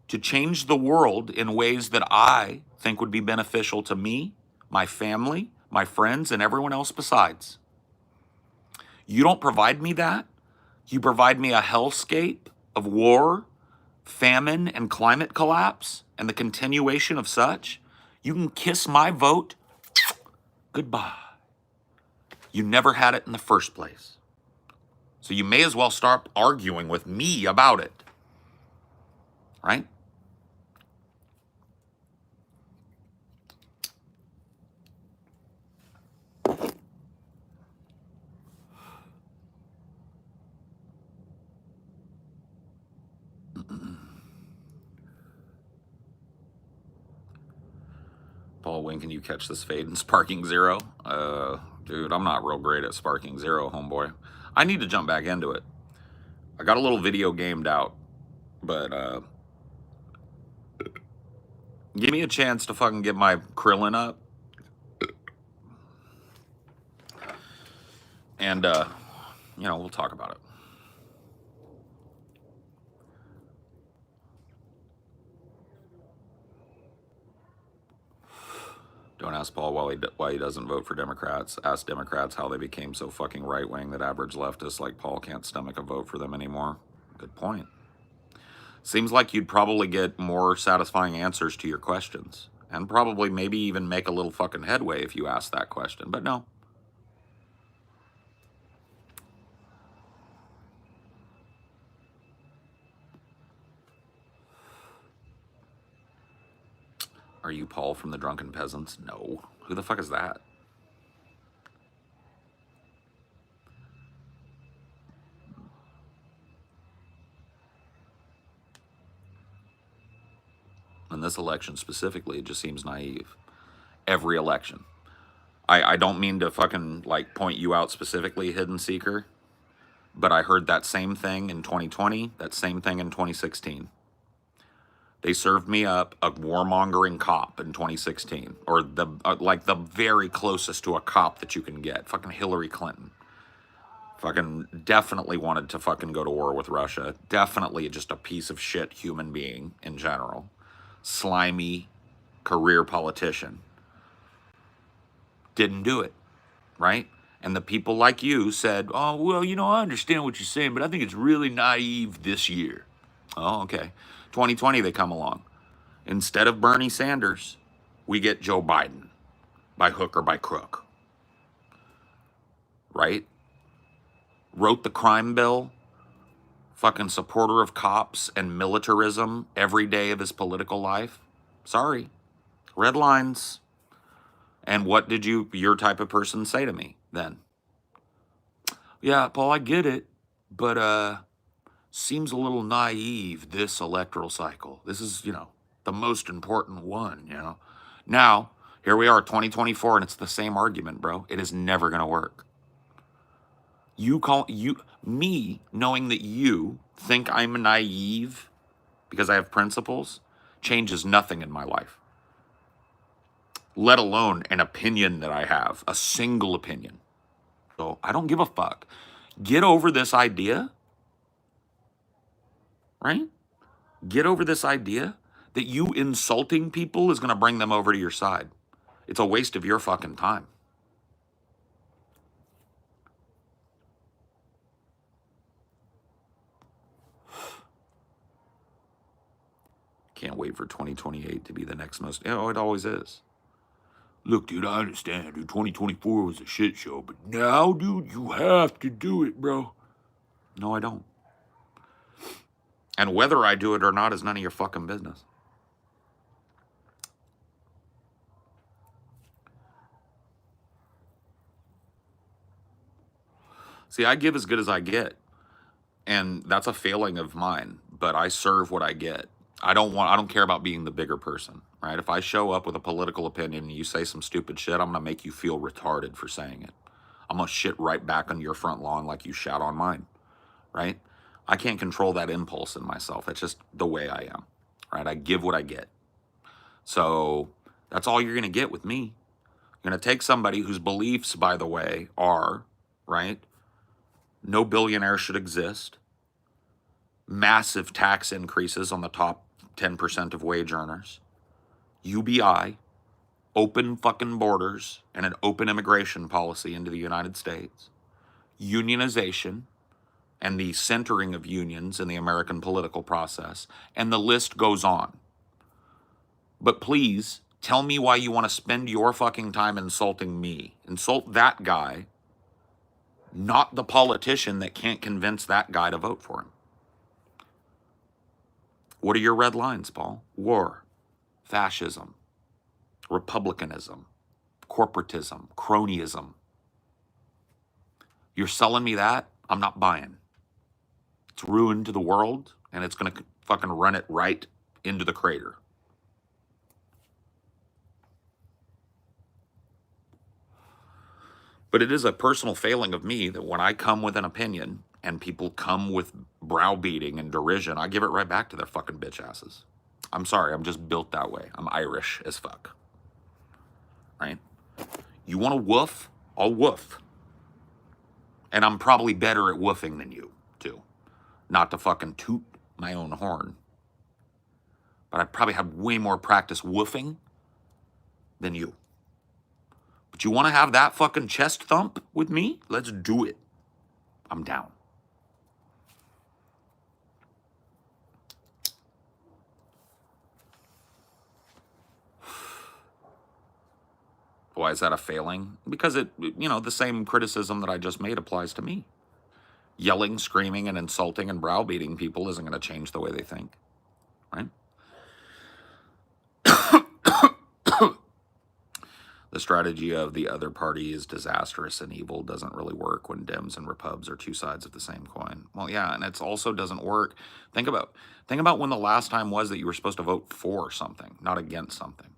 to change the world in ways that I think would be beneficial to me, my family, my friends, and everyone else besides. You don't provide me that. You provide me a hellscape of war, famine, and climate collapse, and the continuation of such. You can kiss my vote goodbye. You never had it in the first place. So you may as well start arguing with me about it. Right? Paul, when can you catch this fade in Sparking Zero? Dude, I'm not real great at Sparking Zero, homeboy. I need to jump back into it. I got a little video gamed out, but give me a chance to fucking get my Krillin up. And, we'll talk about it. Don't ask Paul why he doesn't vote for Democrats. Ask Democrats how they became so fucking right-wing that average leftists like Paul can't stomach a vote for them anymore. Good point. Seems like you'd probably get more satisfying answers to your questions. And probably maybe even make a little fucking headway if you ask that question. But no. Are you Paul from the Drunken Peasants? No. Who the fuck is that? In this election specifically, it just seems naive. Every election. I don't mean to fucking, point you out specifically, Hidden Seeker. But I heard that same thing in 2020, that same thing in 2016. They served me up a warmongering cop in 2016, or like the very closest to a cop that you can get. Fucking Hillary Clinton. Fucking definitely wanted to fucking go to war with Russia. Definitely just a piece of shit human being in general. Slimy career politician. Didn't do it, right? And the people like you said, oh, well, you know, I understand what you're saying, but I think it's really naive this year. Oh, okay. 2020, they come along. Instead of Bernie Sanders, we get Joe Biden by hook or by crook, right? Wrote the crime bill, fucking supporter of cops and militarism every day of his political life. Sorry. Red lines. And what did your type of person say to me then? Yeah, Paul, I get it, but seems a little naive this electoral cycle. This is, you know, the most important one, you know. Now, here we are, 2024, and it's the same argument, bro. It is never going to work. Me knowing that you think I'm naive because I have principles changes nothing in my life, let alone an opinion that I have, a single opinion. So I don't give a fuck. Get over this idea, right? Get over this idea that you insulting people is going to bring them over to your side. It's a waste of your fucking time. Can't wait for 2028 to be the next most. You know, it always is. Look, dude, I understand, dude. 2024 was a shit show, but now, dude, you have to do it, bro. No, I don't. And whether I do it or not is none of your fucking business. See, I give as good as I get. And that's a failing of mine, but I serve what I get. I don't care about being the bigger person, right? If I show up with a political opinion and you say some stupid shit, I'm going to make you feel retarded for saying it. I'm going to shit right back on your front lawn like you shout on mine, right? I can't control that impulse in myself. That's just the way I am, right? I give what I get. So that's all you're going to get with me. You're going to take somebody whose beliefs, by the way, are, right? No billionaire should exist. Massive tax increases on the top 10% of wage earners. UBI, open fucking borders, and an open immigration policy into the United States. Unionization, and the centering of unions in the American political process. And the list goes on. But please, tell me why you want to spend your fucking time insulting me. Insult that guy, not the politician that can't convince that guy to vote for him. What are your red lines, Paul? War, fascism, republicanism, corporatism, cronyism. You're selling me that? I'm not buying. It's ruined to the world, and it's going to fucking run it right into the crater. But it is a personal failing of me that when I come with an opinion and people come with browbeating and derision, I give it right back to their fucking bitch asses. I'm sorry, I'm just built that way. I'm Irish as fuck. Right? You want to woof? I'll woof. And I'm probably better at woofing than you, too. Not to fucking toot my own horn. But I probably have way more practice woofing than you. But you want to have that fucking chest thump with me? Let's do it. I'm down. Why is that a failing? Because it, you know, the same criticism that I just made applies to me. Yelling, screaming, and insulting and browbeating people isn't going to change the way they think, right? The strategy of the other party is disastrous and evil doesn't really work when Dems and Repubs are two sides of the same coin. Well, yeah, and it also doesn't work. Think about when the last time was that you were supposed to vote for something, not against something.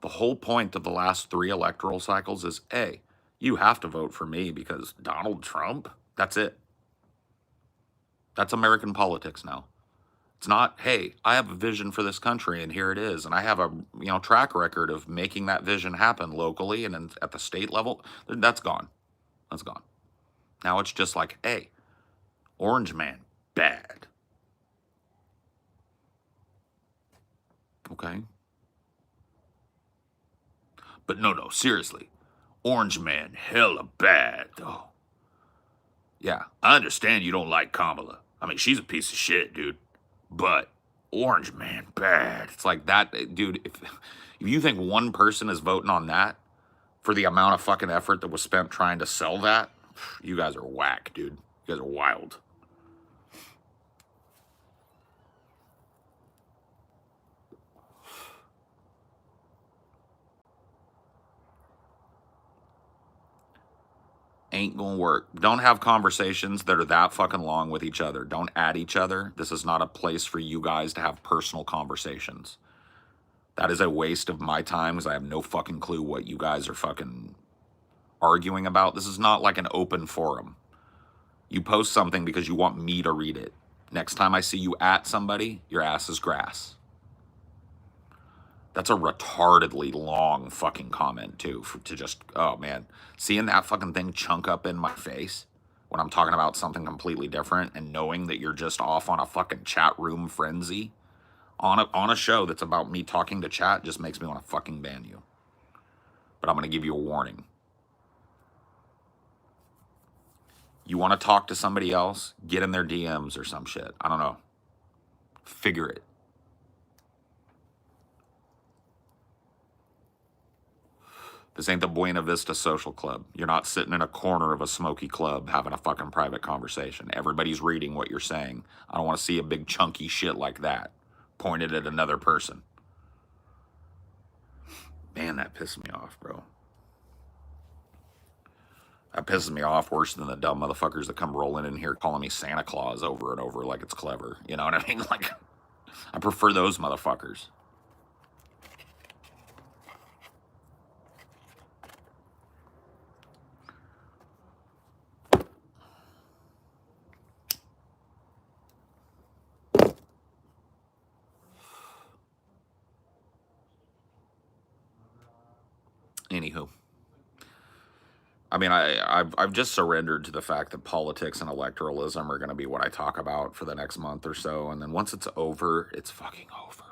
The whole point of the last 3 electoral cycles is, A, you have to vote for me because Donald Trump, that's it. That's American politics now. It's not, hey, I have a vision for this country and here it is, and I have a track record of making that vision happen locally and at the state level. That's gone. That's gone. Now it's just like, hey, Orange Man, bad. Okay. But no, seriously. Orange Man, hella bad, though. Yeah, I understand you don't like Kamala. I mean, she's a piece of shit, dude. But Orange Man, bad. It's like that, dude. If you think one person is voting on that for the amount of fucking effort that was spent trying to sell that, you guys are whack, dude. You guys are wild. Ain't gonna work. Don't have conversations that are that fucking long with each other. Don't add each other. This is not a place for you guys to have personal conversations. That is a waste of my time because I have no fucking clue what you guys are fucking arguing about. This is not like an open forum. You post something because you want me to read it. Next time I see you at somebody, your ass is grass. That's a retardedly long fucking comment too, to just, oh man, seeing that fucking thing chunk up in my face when I'm talking about something completely different and knowing that you're just off on a fucking chat room frenzy on a show that's about me talking to chat just makes me want to fucking ban you. But I'm going to give you a warning. You want to talk to somebody else, get in their DMs or some shit. I don't know. Figure it. This ain't the Buena Vista Social Club. You're not sitting in a corner of a smoky club having a fucking private conversation. Everybody's reading what you're saying. I don't want to see a big chunky shit like that pointed at another person. Man, that pisses me off, bro. That pisses me off worse than the dumb motherfuckers that come rolling in here calling me Santa Claus over and over like it's clever. You know what I mean? Like, I prefer those motherfuckers. Anywho. I mean, I've just surrendered to the fact that politics and electoralism are going to be what I talk about for the next month or so. And then once it's over, it's fucking over.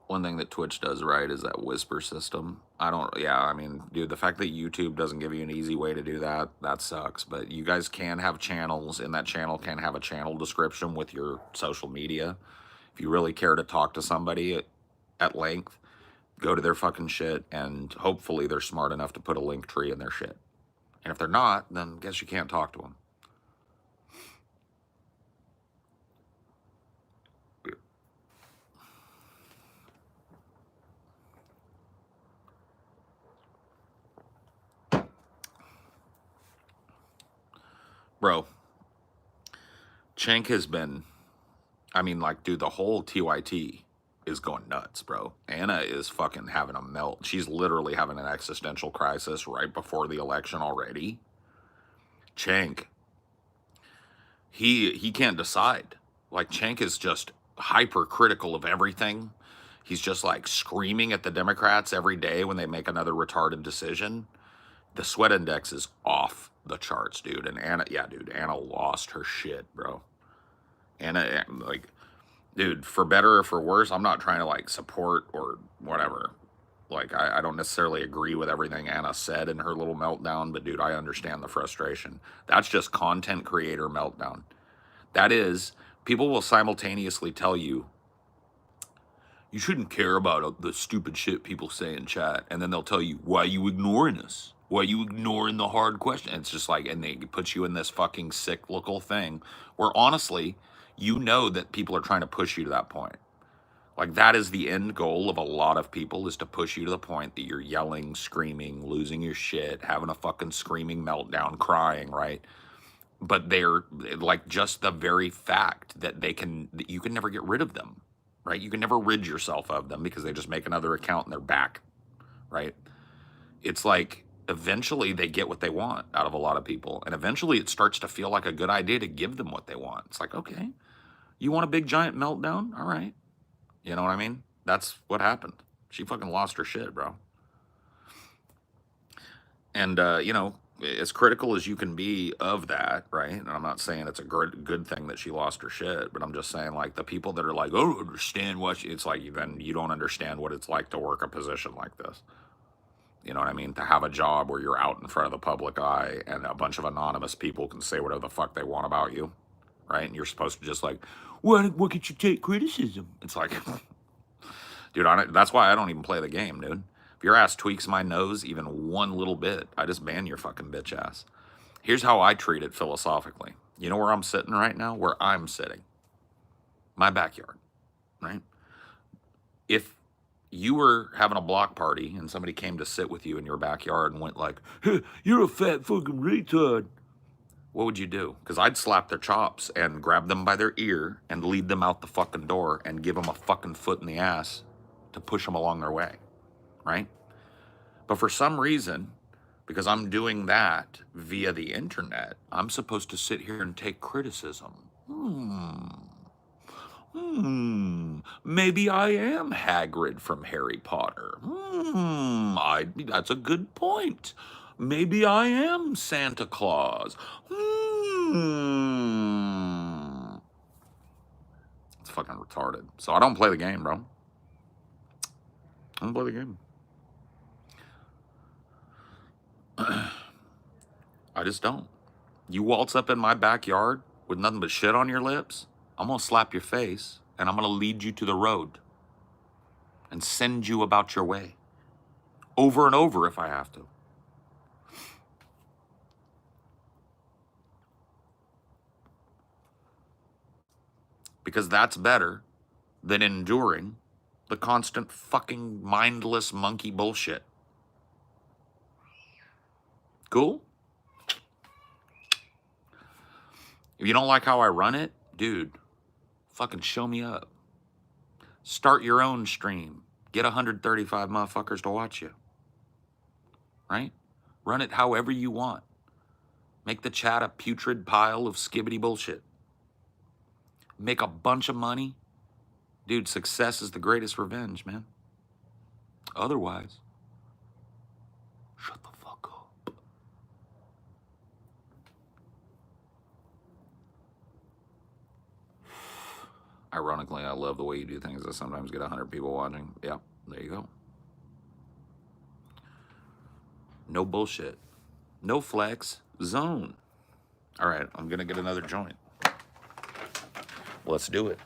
One thing that Twitch does right is that whisper system. I mean, dude, the fact that YouTube doesn't give you an easy way to do that, that sucks. But you guys can have channels, and that channel can have a channel description with your social media. If you really care to talk to somebody at length, go to their fucking shit, and hopefully they're smart enough to put a link tree in their shit. And if they're not, then I guess you can't talk to them. Bro, Cenk has been, I mean, like, dude, the whole TYT is going nuts, bro. Anna is fucking having a melt. She's literally having an existential crisis right before the election already. Cenk, he can't decide. Like, Cenk is just hypercritical of everything. He's just like screaming at the Democrats every day when they make another retarded decision. The sweat index is off the charts, dude. And Anna, yeah, dude, Anna lost her shit, bro. Anna, like, dude, for better or for worse, I'm not trying to like support or whatever. Like, I don't necessarily agree with everything Anna said in her little meltdown, but dude, I understand the frustration. That's just content creator meltdown. That is, people will simultaneously tell you, you shouldn't care about the stupid shit people say in chat. And then they'll tell you, why you ignoring us? Why you ignoring the hard question? It's just like, and they put you in this fucking cyclical thing where honestly, you know that people are trying to push you to that point. Like, that is the end goal of a lot of people, is to push you to the point that you're yelling, screaming, losing your shit, having a fucking screaming meltdown, crying, right? but they're like just the very fact that that you can never get rid of them, right? You can never rid yourself of them because they just make another account and they're back, right? It's like eventually they get what they want out of a lot of people. And eventually it starts to feel like a good idea to give them what they want. It's like, okay, you want a big giant meltdown? All right. You know what I mean? That's what happened. She fucking lost her shit, bro. And, as critical as you can be of that, right? And I'm not saying it's a good thing that she lost her shit, but I'm just saying, like, the people that are like, oh, I don't understand what it's like, then you don't understand what it's like to work a position like this. You know what I mean? To have a job where you're out in front of the public eye and a bunch of anonymous people can say whatever the fuck they want about you, right? And you're supposed to just like, what could you take criticism? It's like, dude, that's why I don't even play the game, dude. If your ass tweaks my nose even one little bit, I just ban your fucking bitch ass. Here's how I treat it philosophically. You know where I'm sitting right now? Where I'm sitting. My backyard, right? If you were having a block party and somebody came to sit with you in your backyard and went like, hey, you're a fat fucking retard, what would you do? Because I'd slap their chops and grab them by their ear and lead them out the fucking door and give them a fucking foot in the ass to push them along their way, right? But for some reason, because I'm doing that via the internet, I'm supposed to sit here and take criticism. Maybe I am Hagrid from Harry Potter. That's a good point. Maybe I am Santa Claus. It's fucking retarded. So I don't play the game, bro. I don't play the game. I just don't. You waltz up in my backyard with nothing but shit on your lips, I'm gonna slap your face and I'm gonna lead you to the road and send you about your way. Over and over if I have to. Because that's better than enduring the constant fucking mindless monkey bullshit. Cool? If you don't like how I run it, dude, fucking show me up. Start your own stream. Get 135 motherfuckers to watch you. Right? Run it however you want. Make the chat a putrid pile of skibbity bullshit. Make a bunch of money. Dude, success is the greatest revenge, man. Otherwise, shut the fuck up. Ironically, I love the way you do things. I sometimes get 100 people watching. Yeah, there you go. No bullshit. No flex zone. All right, I'm going to get another joint. Let's do it.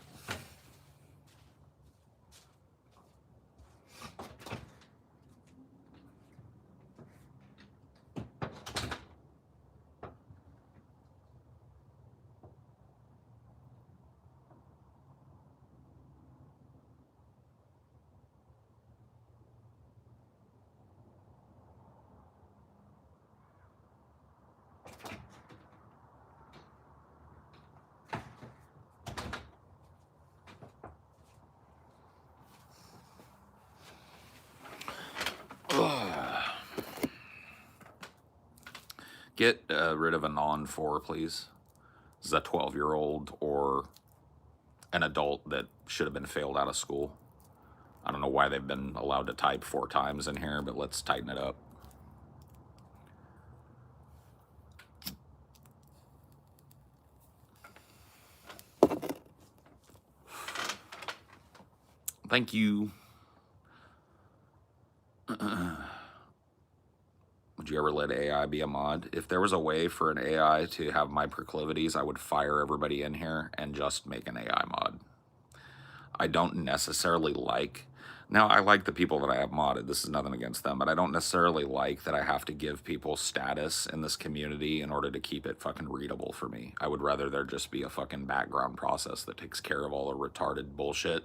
Get rid of a non-4, please. This is a 12-year-old or an adult that should have been failed out of school. I don't know why they've been allowed to type 4 times in here, but let's tighten it up. Thank you. Would you ever let AI be a mod? If there was a way for an AI to have my proclivities, I would fire everybody in here and just make an AI mod. I don't necessarily like... Now, I like the people that I have modded. This is nothing against them, but I don't necessarily like that I have to give people status in this community in order to keep it fucking readable for me. I would rather there just be a fucking background process that takes care of all the retarded bullshit.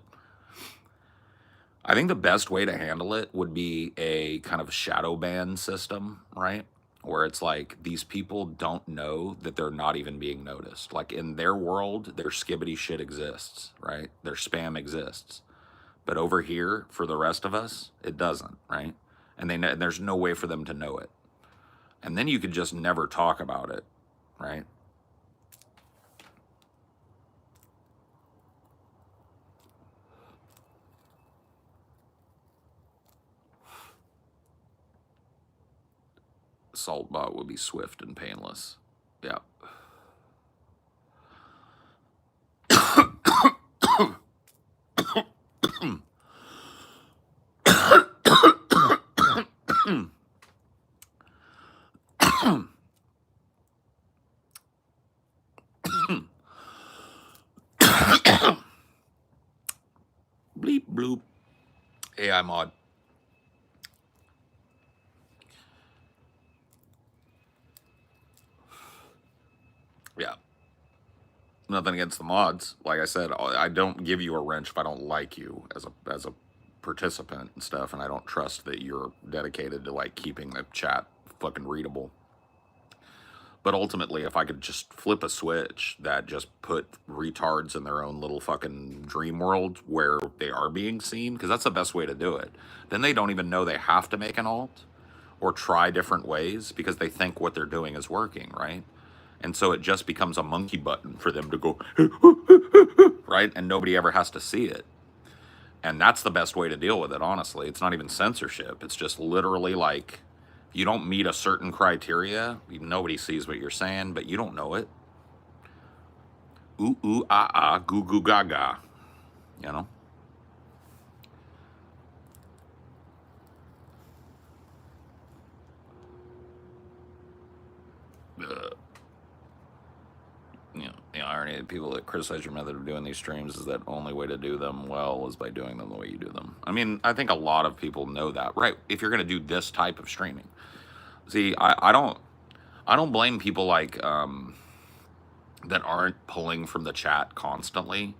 I think the best way to handle it would be a kind of shadow ban system, right? where it's like these people don't know that they're not even being noticed. Like in their world, their skibbity shit exists, right? Their spam exists. But over here, for the rest of us, it doesn't, right? And there's no way for them to know it. And then you could just never talk about it, right? Saltbot would be swift and painless. Yeah. Bleep bloop. AI mod. Yeah. Nothing against the mods. Like I said, I don't give you a wrench if I don't like you as a participant and stuff, and I don't trust that you're dedicated to like keeping the chat fucking readable. But ultimately, if I could just flip a switch that just put retards in their own little fucking dream world where they are being seen, because that's the best way to do it, then they don't even know they have to make an alt or try different ways because they think what they're doing is working, right? And so it just becomes a monkey button for them to go, right? And nobody ever has to see it. And that's the best way to deal with it, honestly. It's not even censorship. It's just literally like, you don't meet a certain criteria, nobody sees what you're saying, but you don't know it. Ooh, ooh, ah, ah, goo, goo, gaga. You know? The irony of people that criticize your method of doing these streams is that only way to do them well is by doing them the way you do them. I mean, I think a lot of people know that, right? If you're going to do this type of streaming. See, I don't blame people like that aren't pulling from the chat constantly,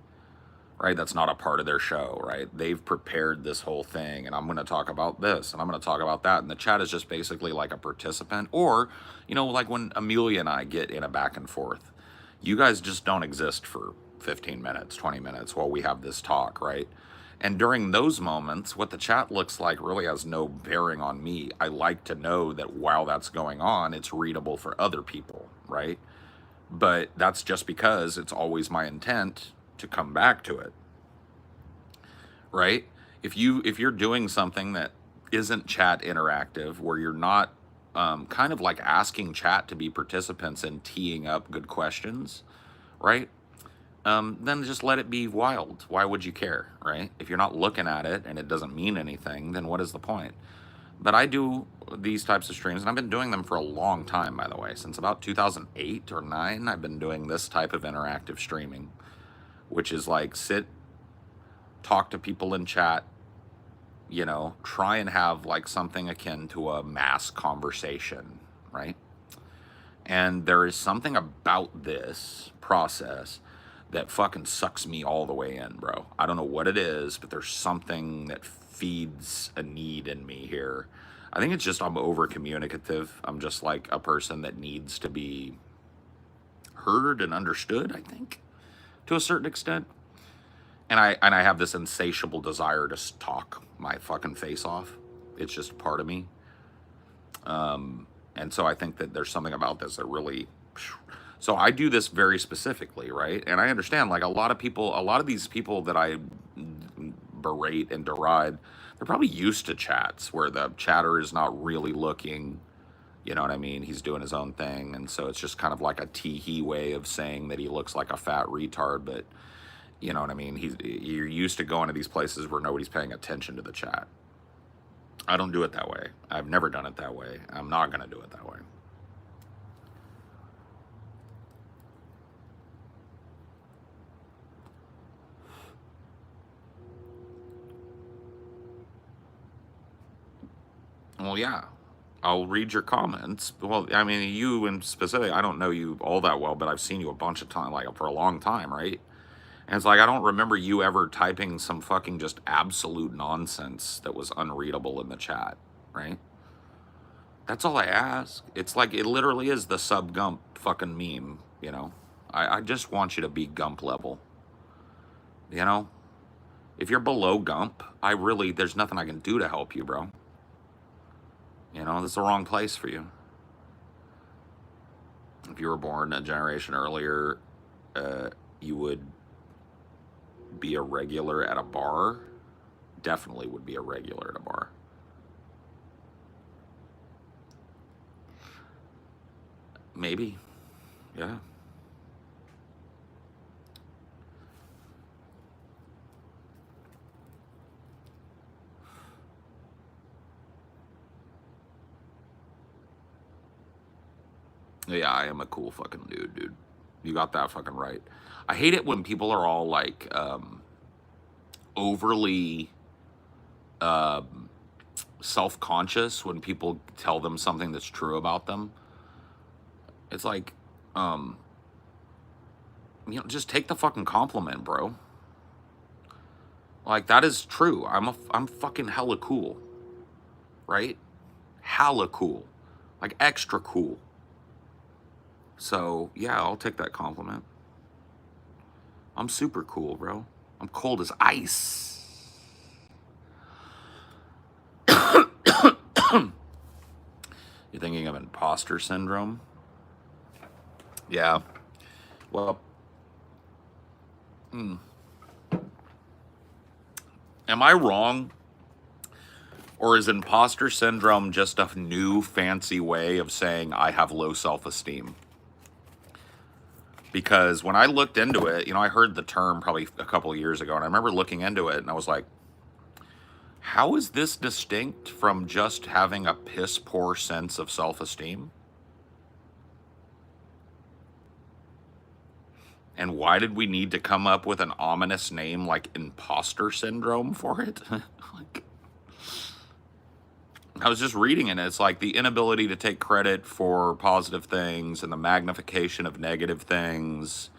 right? That's not a part of their show, right? They've prepared this whole thing, and I'm going to talk about this, and I'm going to talk about that, and the chat is just basically like a participant, or, you know, like when Amelia and I get in a back and forth, you guys just don't exist for 15 minutes, 20 minutes while we have this talk, right? And during those moments, what the chat looks like really has no bearing on me. I like to know that while that's going on, it's readable for other people, right? But that's just because it's always my intent to come back to it, right? If you're doing something that isn't chat interactive, where you're not kind of like asking chat to be participants and teeing up good questions, right? Then just let it be wild. Why would you care, right? If you're not looking at it and it doesn't mean anything, then what is the point? But I do these types of streams, and I've been doing them for a long time, by the way. Since about 2008 or 9, I've been doing this type of interactive streaming, which is like sit, talk to people in chat, you know, try and have like something akin to a mass conversation, right? And there is something about this process that fucking sucks me all the way in, bro. I don't know what it is, but there's something that feeds a need in me here. I think it's just I'm over communicative. I'm just like a person that needs to be heard and understood, I think, to a certain extent. And I have this insatiable desire to talk my fucking face off. It's just part of me. And so I think that there's something about this that really. So I do this very specifically, right? And I understand, like a lot of these people that I berate and deride, they're probably used to chats where the chatter is not really looking. You know what I mean? He's doing his own thing, and so it's just kind of like a tee-hee way of saying that he looks like a fat retard, but you know what I mean? You're used to going to these places where nobody's paying attention to the chat. I don't do it that way. I've never done it that way. I'm not going to do it that way. Well, yeah. I'll read your comments. Well, I mean, you in specific, I don't know you all that well, but I've seen you a bunch of times, like for a long time, right? And it's like, I don't remember you ever typing some fucking just absolute nonsense that was unreadable in the chat, right? That's all I ask. It's like, it literally is the sub Gump fucking meme, you know? I just want you to be Gump level, you know? If you're below Gump, there's nothing I can do to help you, bro. You know, this is the wrong place for you. If you were born a generation earlier, you would be a regular at a bar. Definitely would be a regular at a bar. Maybe. Yeah. Yeah, I am a cool fucking dude. You got that fucking right. I hate it when people are all like overly self-conscious when people tell them something that's true about them. It's like, just take the fucking compliment, bro. Like, that is true. I'm fucking hella cool, right? Hella cool, like extra cool. So yeah, I'll take that compliment. I'm super cool, bro. I'm cold as ice. You're thinking of imposter syndrome? Yeah. Well, am I wrong? Or is imposter syndrome just a new fancy way of saying I have low self-esteem? Because when I looked into it, I heard the term probably a couple of years ago, and I remember looking into it, and I was like, how is this distinct from just having a piss poor sense of self-esteem? And why did we need to come up with an ominous name like imposter syndrome for it? Like, I was just reading it, and it's like the inability to take credit for positive things and the magnification of negative things,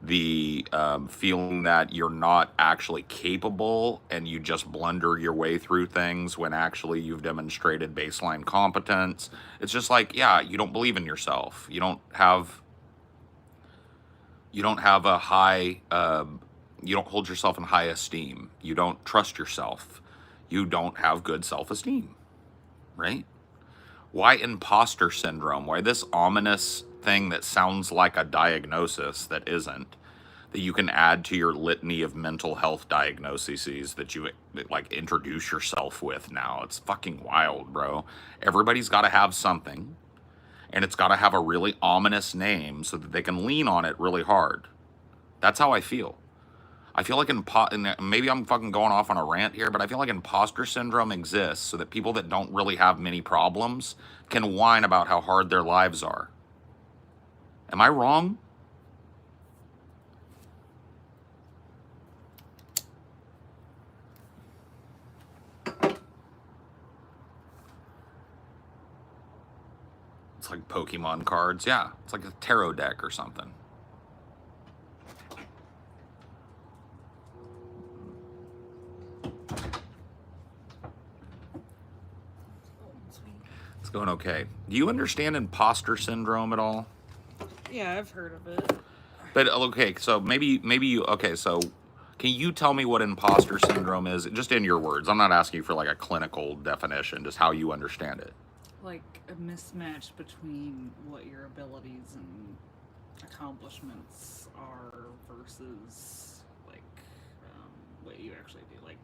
the feeling that you're not actually capable and you just blunder your way through things when actually you've demonstrated baseline competence. It's just like, yeah, you don't believe in yourself. You don't have a high, you don't hold yourself in high esteem. You don't trust yourself. You don't have good self-esteem, right? Why imposter syndrome? Why this ominous thing that sounds like a diagnosis that isn't, that you can add to your litany of mental health diagnoses that you like introduce yourself with now? It's fucking wild, bro. Everybody's got to have something, and it's got to have a really ominous name so that they can lean on it really hard. That's how I feel. I feel like and maybe I'm fucking going off on a rant here, but I feel like imposter syndrome exists so that people that don't really have many problems can whine about how hard their lives are. Am I wrong? It's like Pokemon cards. Yeah, it's like a tarot deck or something. It's going okay. Do you understand imposter syndrome at all? Yeah, I've heard of it. But okay, so maybe you, okay, so can you tell me what imposter syndrome is, just in your words? I'm not asking you for like a clinical definition, just how you understand it. Like a mismatch between what your abilities and accomplishments are versus like what you actually do. Like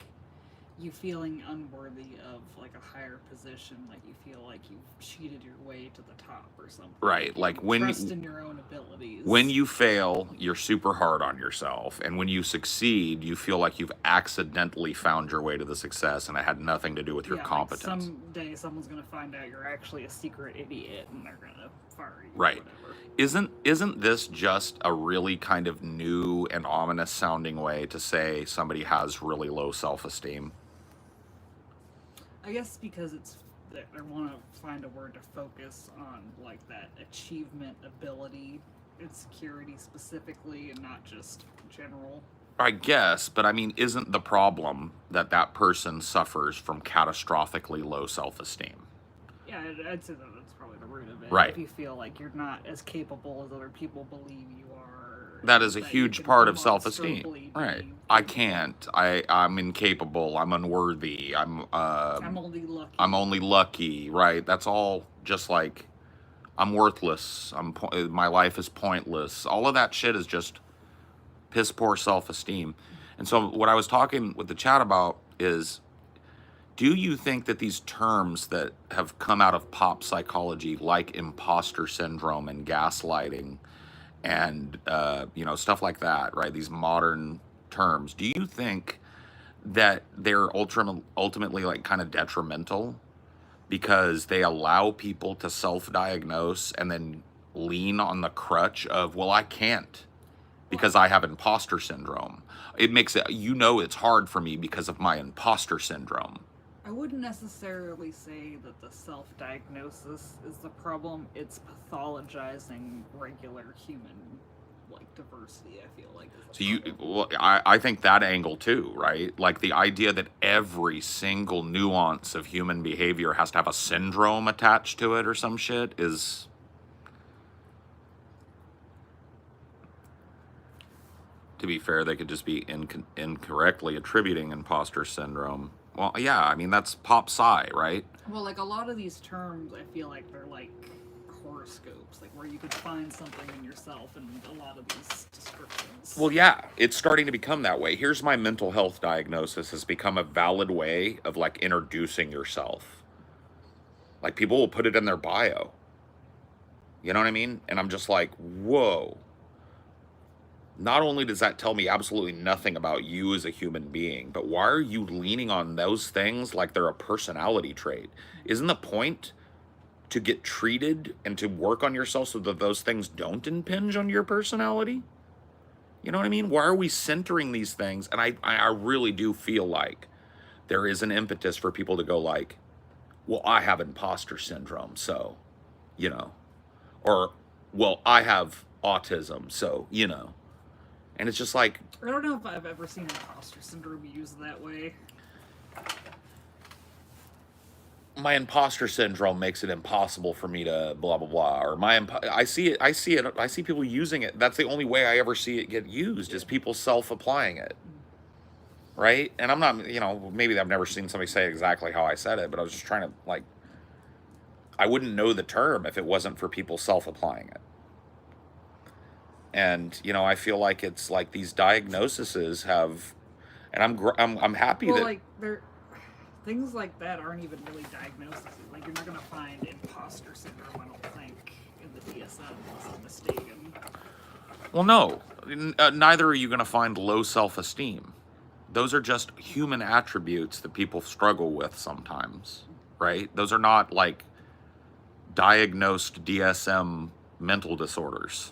you feeling unworthy of like a higher position, like you feel like you've cheated your way to the top or something. Right, like when trust in your own abilities. When you fail, you're super hard on yourself, and when you succeed, you feel like you've accidentally found your way to the success, and it had nothing to do with your competence. Like someday someone's gonna find out you're actually a secret idiot, and they're gonna fire you. Right. Or whatever. Isn't this just a really kind of new and ominous sounding way to say somebody has really low self-esteem? I guess because I want to find a word to focus on, like that achievement, ability, and security specifically, and not just general. I guess, but I mean, isn't the problem that person suffers from catastrophically low self-esteem? Yeah, I'd say that that's probably the root of it. Right. If you feel like you're not as capable as other people believe you are, That is a that you huge can part of self-esteem. demonstrably Right. be I capable. can't. I'm incapable. I'm unworthy. I'm only lucky. I'm only lucky. Right. That's all just like I'm worthless. My life is pointless. All of that shit is just piss poor self-esteem. And so what I was talking with the chat about is, do you think that these terms that have come out of pop psychology, like imposter syndrome and gaslighting and stuff like that, right? These modern terms, do you think that they're ultimately like kind of detrimental because they allow people to self-diagnose and then lean on the crutch of, well, I can't because I have imposter syndrome. It makes it, it's hard for me because of my imposter syndrome. I wouldn't necessarily say that the self-diagnosis is the problem. It's pathologizing regular human diversity. I feel like is the problem. I think that angle too, right? Like the idea that every single nuance of human behavior has to have a syndrome attached to it or some shit is. To be fair, they could just be incorrectly attributing imposter syndrome. Well, yeah, I mean, that's pop sci, right? Well, like a lot of these terms, I feel like they're like horoscopes, like where you could find something in yourself in a lot of these descriptions. Well, yeah, it's starting to become that way. Here's my mental health diagnosis has become a valid way of like introducing yourself. Like people will put it in their bio. You know what I mean? And I'm just like, whoa. Not only does that tell me absolutely nothing about you as a human being, but why are you leaning on those things like they're a personality trait? Isn't the point to get treated and to work on yourself so that those things don't impinge on your personality? You know what I mean? Why are we centering these things? And I really do feel like there is an impetus for people to go like, well, I have imposter syndrome, so, or, well, I have autism, so, And it's just like, I don't know if I've ever seen imposter syndrome used that way. my imposter syndrome makes it impossible for me to blah blah blah, or I see it. I see people using it. That's the only way I ever see it get used is people self-applying it, right? And I'm not, maybe I've never seen somebody say exactly how I said it, but I was just trying to like, I wouldn't know the term if it wasn't for people self-applying it. And I feel like it's like these diagnoses have, and I'm happy well, that like things like that aren't even really diagnoses. Like you're not gonna find imposter syndrome, I don't think, in the DSM unless I'm mistaken. Well, no, neither are you going to find low self-esteem. Those are just human attributes that people struggle with sometimes, right? Those are not like diagnosed DSM mental disorders.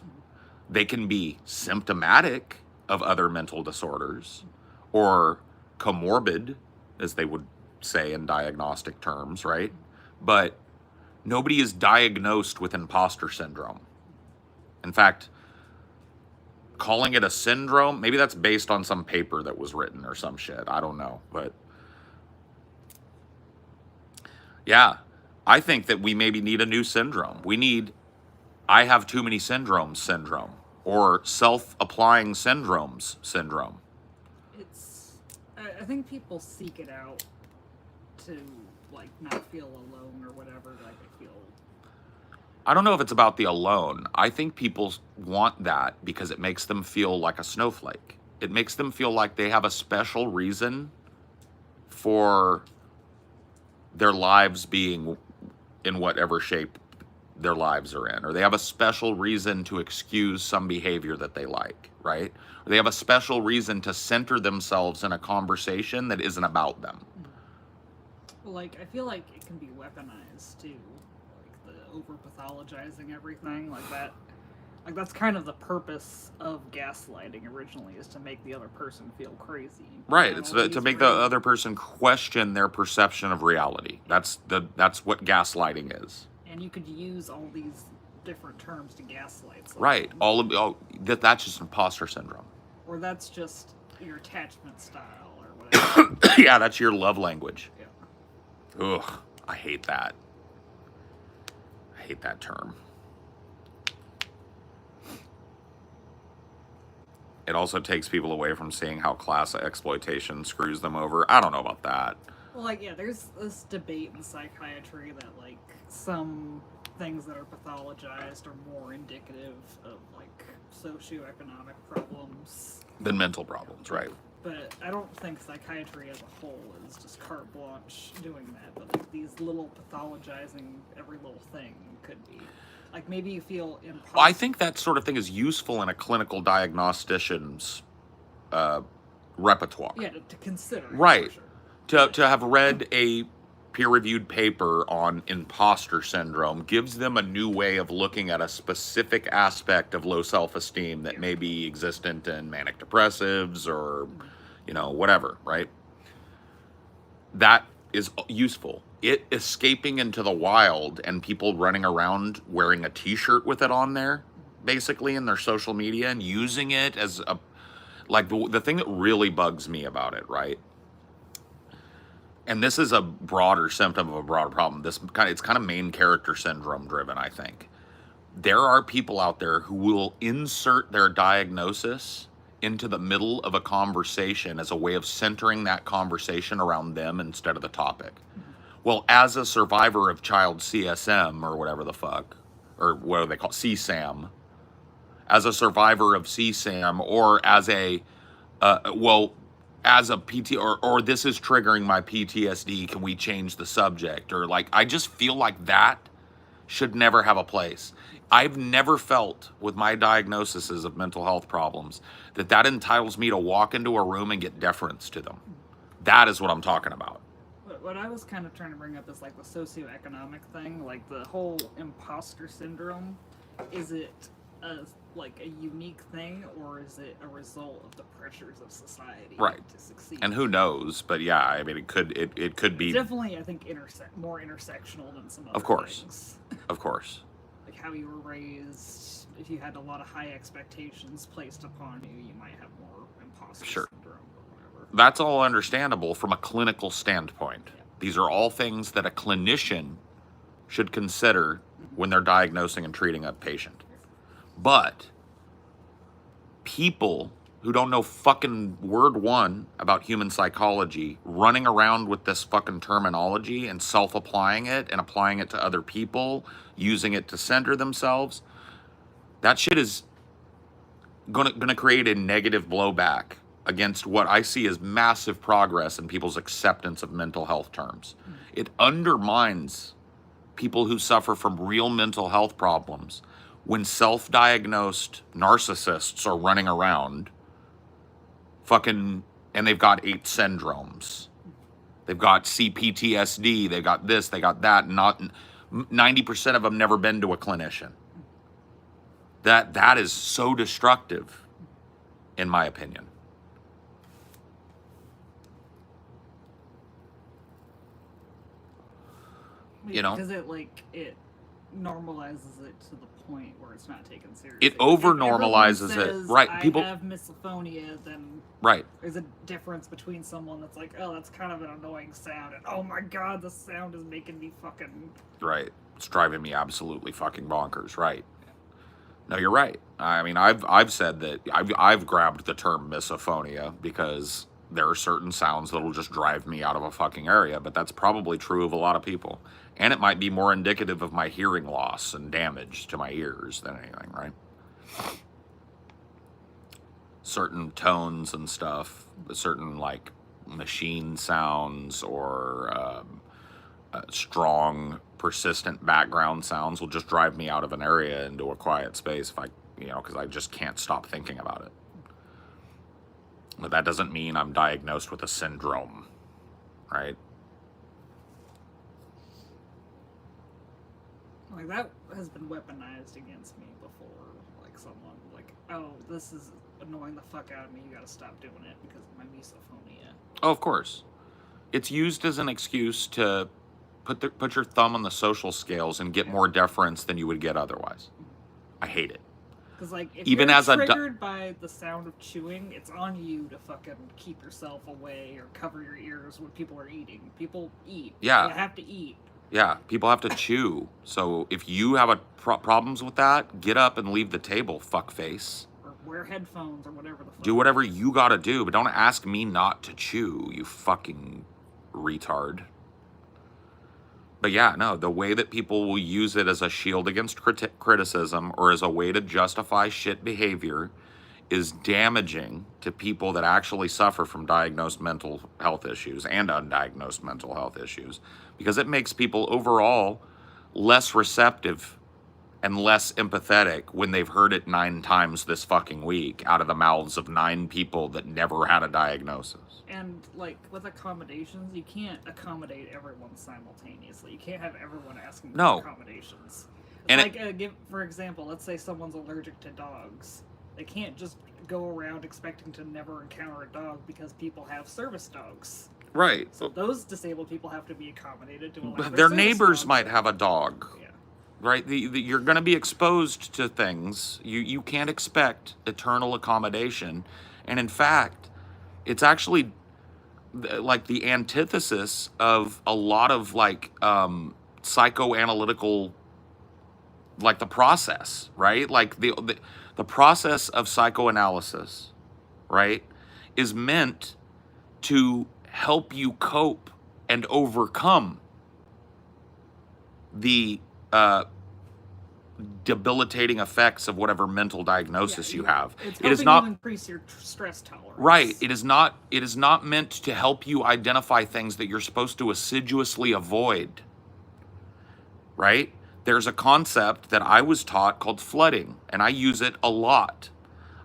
They can be symptomatic of other mental disorders or comorbid, as they would say in diagnostic terms, right? But nobody is diagnosed with imposter syndrome. In fact, calling it a syndrome, maybe that's based on some paper that was written or some shit. I don't know. But yeah, I think that we maybe need a new syndrome. We need I have too many syndromes syndrome or self-applying syndromes syndrome. I think people seek it out to like not feel alone or whatever. Like they feel. I don't know if it's about the alone. I think people want that because it makes them feel like a snowflake. It makes them feel like they have a special reason for their lives being in whatever shape their lives are in, or they have a special reason to excuse some behavior that they like, right? Or they have a special reason to center themselves in a conversation that isn't about them. Well, like I feel like it can be weaponized too, like the over pathologizing everything like that. Like that's kind of the purpose of gaslighting originally, is to make the other person feel crazy. Right. It's to make the other person question their perception of reality. That's what gaslighting is. And you could use all these different terms to gaslight someone. Right. That's just imposter syndrome. Or that's just your attachment style or whatever. Yeah, that's your love language. Yeah. Ugh, I hate that. hate that term. It also takes people away from seeing how class exploitation screws them over. I don't know about that. Well, like, yeah, there's this debate in psychiatry that, like, some things that are pathologized are more indicative of, like, socioeconomic problems. Than mental problems, right? But I don't think psychiatry as a whole is just carte blanche doing that. But, like, these little pathologizing every little thing could be. Like, maybe you feel impossible. Well, I think that sort of thing is useful in a clinical diagnostician's repertoire. Yeah, to consider. Right. For To sure. have read a peer-reviewed paper on impostor syndrome gives them a new way of looking at a specific aspect of low self-esteem that may be existent in manic depressives or, you know, whatever, right? That is useful. It escaping into the wild and people running around wearing a t-shirt with it on there, basically, in their social media and using it as a, like, the thing that really bugs me about it, right? And this is a broader symptom of a broader problem. It's kind of main character syndrome driven, I think. There are people out there who will insert their diagnosis into the middle of a conversation as a way of centering that conversation around them instead of the topic. Well, as a survivor of child CSM or whatever the fuck, or what do they call it? CSAM, as a survivor of CSAM, or as a, as a PT, or this is triggering my PTSD, can we change the subject? Or like, I just feel like that should never have a place. I've never felt with my diagnoses of mental health problems that entitles me to walk into a room and get deference to them. That is what I'm talking about. What I was kind of trying to bring up is like the socioeconomic thing, like the whole imposter syndrome. Is it like a unique thing, or is it a result of the pressures of society to succeed? And who knows? But yeah, I mean, it could be it's definitely, I think, more intersectional than some other of course things. Of course. Like how you were raised. If you had a lot of high expectations placed upon you, you might have more imposter syndrome or whatever. That's all understandable from a clinical standpoint. Yeah. These are all things that a clinician should consider when they're diagnosing and treating a patient. But people who don't know fucking word one about human psychology running around with this fucking terminology and self-applying it and applying it to other people, using it to center themselves, that shit is gonna create a negative blowback against what I see as massive progress in people's acceptance of mental health terms. It undermines people who suffer from real mental health problems when self-diagnosed narcissists are running around fucking, and they've got 8 syndromes. They've got CPTSD, they got this, they got that, not 90% of them never been to a clinician. That is so destructive, in my opinion. You know? Because it normalizes it to the point where it's not taken seriously. It over-normalizes it. Right. People have misophonia, then right. There's a difference between someone that's like, oh, that's kind of an annoying sound, and oh my god, the sound is making me fucking... Right. It's driving me absolutely fucking bonkers. Right. No, you're right. I mean, I've said that I've grabbed the term misophonia because there are certain sounds that'll just drive me out of a fucking area, but that's probably true of a lot of people. And it might be more indicative of my hearing loss and damage to my ears than anything, right? Certain tones and stuff, certain like machine sounds or strong, persistent background sounds will just drive me out of an area into a quiet space if because I just can't stop thinking about it. But that doesn't mean I'm diagnosed with a syndrome, right? Like, that has been weaponized against me before. Like, someone, like, oh, this is annoying the fuck out of me, you gotta stop doing it because of my misophonia. Oh, of course. It's used as an excuse to put your thumb on the social scales and get more deference than you would get otherwise. I hate it. Because, like, if even you're as triggered by the sound of chewing, it's on you to fucking keep yourself away or cover your ears when people are eating. People eat. Yeah. You have to eat. Yeah, people have to chew. So if you have a problems with that, get up and leave the table, fuckface. Or wear headphones or whatever the fuck. Do whatever you gotta do, but don't ask me not to chew, you fucking retard. But yeah, no, the way that people will use it as a shield against criticism or as a way to justify shit behavior is damaging to people that actually suffer from diagnosed mental health issues and undiagnosed mental health issues, because it makes people overall less receptive and less empathetic when they've heard it 9 times this fucking week out of the mouths of 9 people that never had a diagnosis. And like with accommodations, you can't accommodate everyone simultaneously. You can't have everyone asking No. for accommodations. It's And like, give for example, let's say someone's allergic to dogs. They can't just go around expecting to never encounter a dog because people have service dogs. Right. So those disabled people have to be accommodated to allow But their their neighbors dogs might in. have a dog. Yeah. Right? You're going to be exposed to things. You can't expect eternal accommodation. And in fact, it's actually like the antithesis of a lot of like psychoanalytical, like the process, right? Like the process of psychoanalysis, right, is meant to help you cope and overcome the debilitating effects of whatever mental diagnosis you have. It's It is helping not you increase your stress tolerance. right. It is not meant to help you identify things that you're supposed to assiduously avoid. Right? There's a concept that I was taught called flooding, and I use it a lot.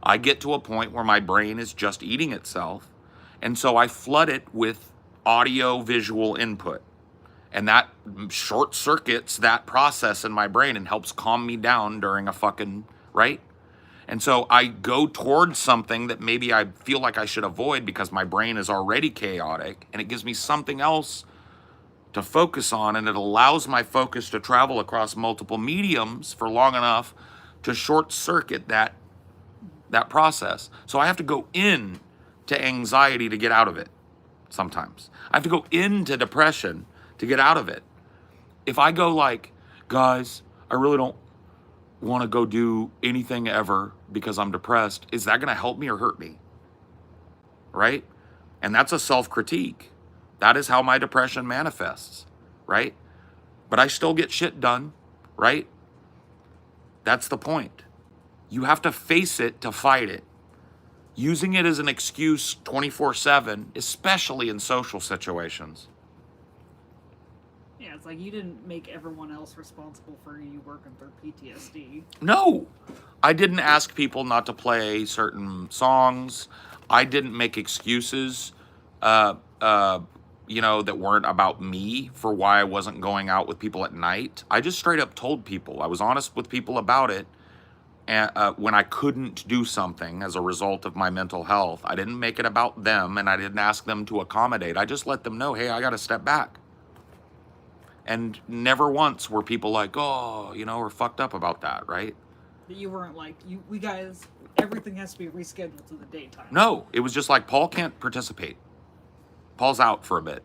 I get to a point where my brain is just eating itself, and so I flood it with audio visual input. And that short circuits that process in my brain and helps calm me down during a fucking, right? And so I go towards something that maybe I feel like I should avoid because my brain is already chaotic, and it gives me something else to focus on, and it allows my focus to travel across multiple mediums for long enough to short circuit that process. So I have to go in to anxiety to get out of it sometimes. I have to go into depression to get out of it. If I go like, guys, I really don't want to go do anything ever because I'm depressed, is that going to help me or hurt me? Right? And that's a self-critique. That is how my depression manifests, right? But I still get shit done, right? That's the point. You have to face it to fight it. Using it as an excuse 24/7, especially in social situations. Yeah, it's like you didn't make everyone else responsible for you working through PTSD. No, I didn't ask people not to play certain songs. I didn't make excuses, that weren't about me for why I wasn't going out with people at night. I just straight up told people. I was honest with people about it. And when I couldn't do something as a result of my mental health, I didn't make it about them, and I didn't ask them to accommodate. I just let them know, hey, I got to step back. And never once were people like, oh, we're fucked up about that, right? You weren't like, we guys, everything has to be rescheduled to the daytime. No, it was just like, Paul can't participate. Paul's out for a bit.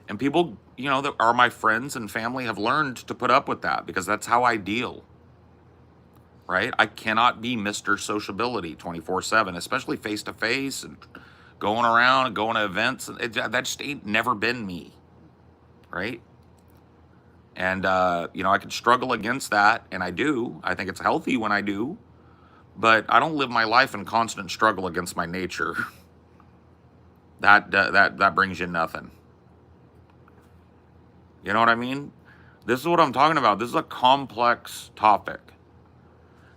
And people, that are my friends and family have learned to put up with that because that's how I deal. Right? I cannot be Mr. Sociability 24/7, especially face-to-face and going around and going to events. That just ain't never been me. Right? And, I can struggle against that, and I do. I think it's healthy when I do. But I don't live my life in constant struggle against my nature. That brings you nothing. You know what I mean? This is what I'm talking about. This is a complex topic.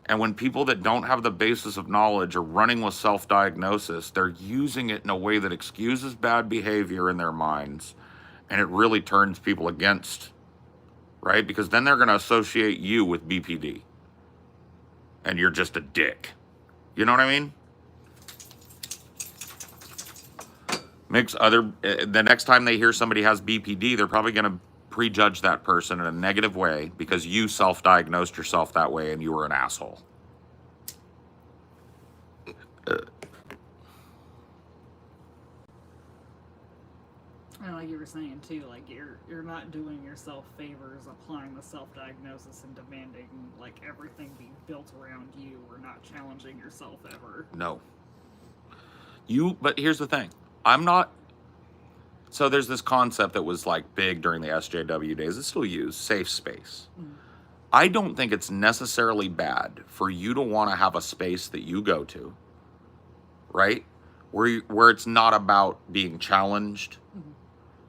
And when people that don't have the basis of knowledge are running with self-diagnosis, they're using it in a way that excuses bad behavior in their minds. And it really turns people against, right? Because then they're going to associate you with BPD. And you're just a dick. You know what I mean? The next time they hear somebody has BPD, they're probably going to prejudge that person in a negative way because you self-diagnosed yourself that way and you were an asshole. And like you were saying too, like you're not doing yourself favors applying the self-diagnosis and demanding like everything be built around you or not challenging yourself ever. No. But here's the thing. So there's this concept that was like big during the SJW days. It's still used, safe space. I don't think it's necessarily bad for you to want to have a space that you go to, right? Where it's not about being challenged.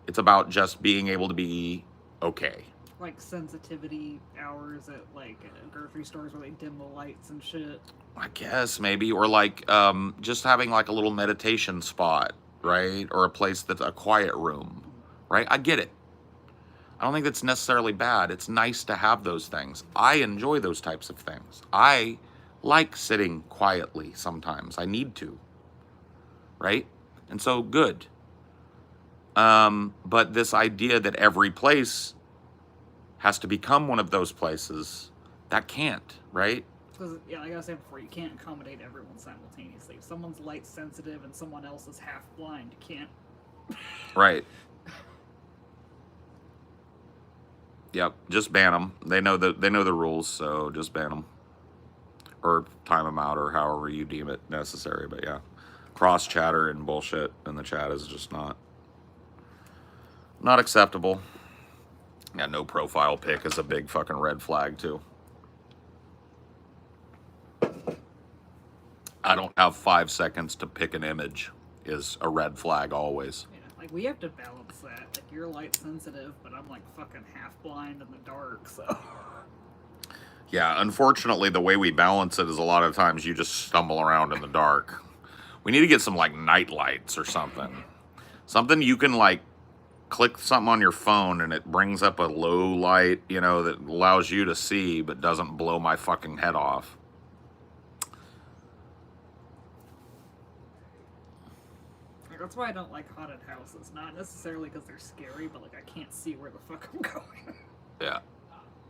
It's about just being able to be okay. Like sensitivity hours at like grocery stores where they dim the lights and shit. I guess maybe, or like just having like a little meditation spot, right? Or a place that's a quiet room, right? I get it. I don't think that's necessarily bad. It's nice to have those things. I enjoy those types of things. I like sitting quietly sometimes. I need to, right? And so good. But this idea that every place has to become one of those places, that can't, right? Because, yeah, like I said before, you can't accommodate everyone simultaneously. If someone's light sensitive and someone else is half blind, you can't. Right. Yep. Just ban them. They know the rules, so just ban them, or time them out, or however you deem it necessary. But yeah, cross chatter and bullshit in the chat is just not acceptable. Yeah, no profile pic is a big fucking red flag too. I don't have 5 seconds to pick an image is a red flag always. Yeah, like we have to balance that. Like you're light sensitive, but I'm like fucking half blind in the dark, so. Yeah, unfortunately, the way we balance it is a lot of times you just stumble around in the dark. We need to get some like night lights or something. Something you can like click something on your phone and it brings up a low light, you know, that allows you to see but doesn't blow my fucking head off. That's why I don't like haunted houses. Not necessarily because they're scary, but like I can't see where the fuck I'm going. Yeah.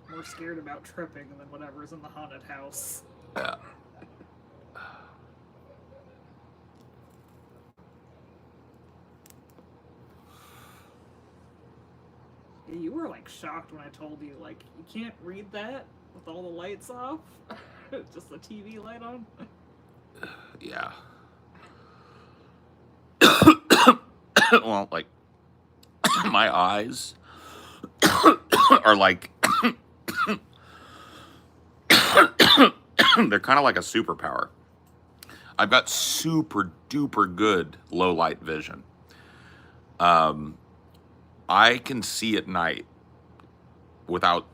I'm more scared about tripping than whatever's in the haunted house. Yeah. You were like shocked when I told you like you can't read that with all the lights off, just the TV light on. Yeah. Well, like my eyes are like they're kind of like a superpower. I've got super duper good low light vision. I can see at night without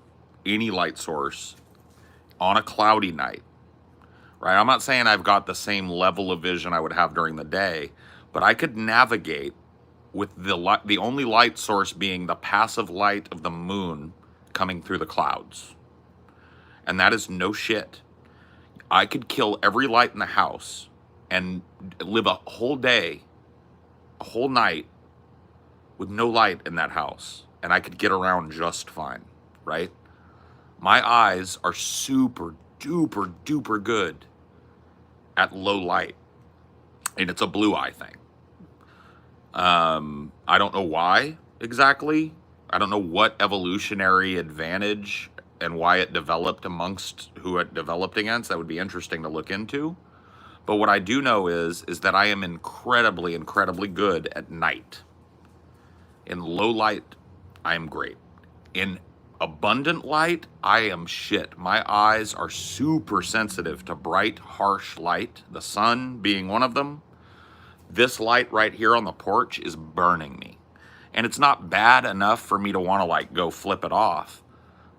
any light source on a cloudy night, right? I'm not saying I've got the same level of vision I would have during the day, but I could navigate with the only light source being the passive light of the moon coming through the clouds. And that is no shit. I could kill every light in the house and live a whole day, a whole night with no light in that house, and I could get around just fine, right? My eyes are super duper duper good at low light, and it's a blue eye thing. I don't know why exactly. I don't know what evolutionary advantage and why it developed amongst who it developed against. That would be interesting to look into. But what I do know is that I am incredibly, incredibly good at night. In low light, I am great. In abundant light, I am shit. My eyes are super sensitive to bright, harsh light, the sun being one of them. This light right here on the porch is burning me. And it's not bad enough for me to want to like go flip it off.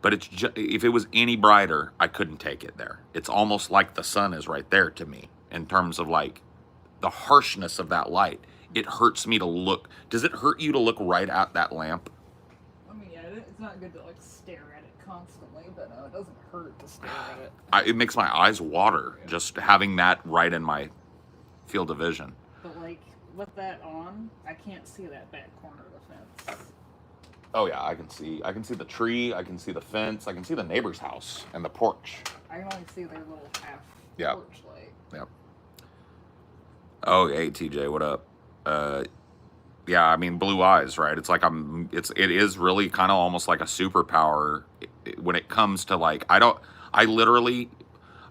But it's if it was any brighter, I couldn't take it there. It's almost like the sun is right there to me in terms of like the harshness of that light. It hurts me to look. Does it hurt you to look right at that lamp? I mean, yeah, it's not good to like stare at it constantly, but it doesn't hurt to stare at it. It makes my eyes water just having that right in my field of vision. But like with that on, I can't see that back corner of the fence. Oh yeah, I can see the tree, I can see the fence, I can see the neighbor's house and the porch. I can only see their little half porch light. Yep. Oh, hey TJ, what up? Yeah, I mean, blue eyes, right? It's like it is really kind of almost like a superpower when it comes to like, I literally,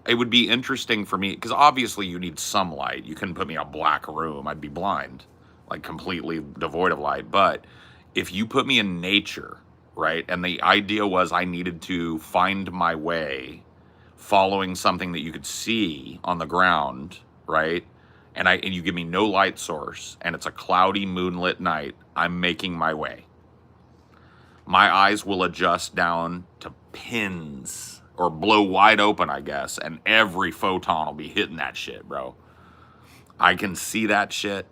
it would be interesting for me because obviously you need some light. You couldn't put me in a black room, I'd be blind, like completely devoid of light. But if you put me in nature, right? And the idea was I needed to find my way following something that you could see on the ground, right? And you give me no light source and it's a cloudy moonlit night, I'm making my way. My eyes will adjust down to pins or blow wide open, I guess, and every photon will be hitting that shit, bro. I can see that shit.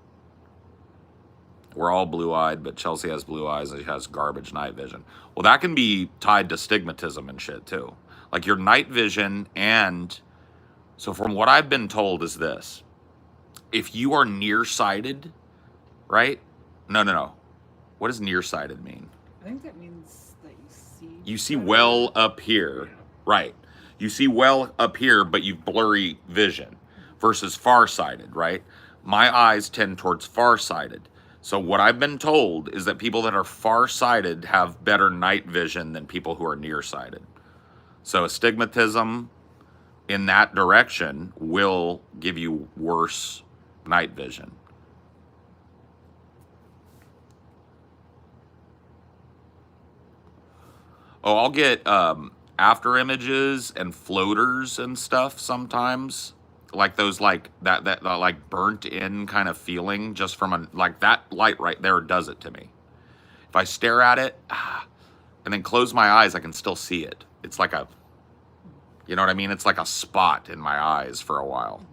We're all blue-eyed, but Chelsea has blue eyes and she has garbage night vision. Well, that can be tied to stigmatism and shit too. Like your night vision, and so from what I've been told is this. If you are nearsighted, right? No. What does nearsighted mean? I think that means that you see well up here, right? You see well up here, but you've blurry vision versus farsighted, right? My eyes tend towards farsighted. So what I've been told is that people that are farsighted have better night vision than people who are nearsighted. So astigmatism in that direction will give you worse night vision. Oh, I'll get after images and floaters and stuff sometimes, like those like that like burnt in kind of feeling just from a like that light right there does it to me. If I stare at it and then close my eyes, I can still see it. It's like a, you know what I mean? It's like a spot in my eyes for a while.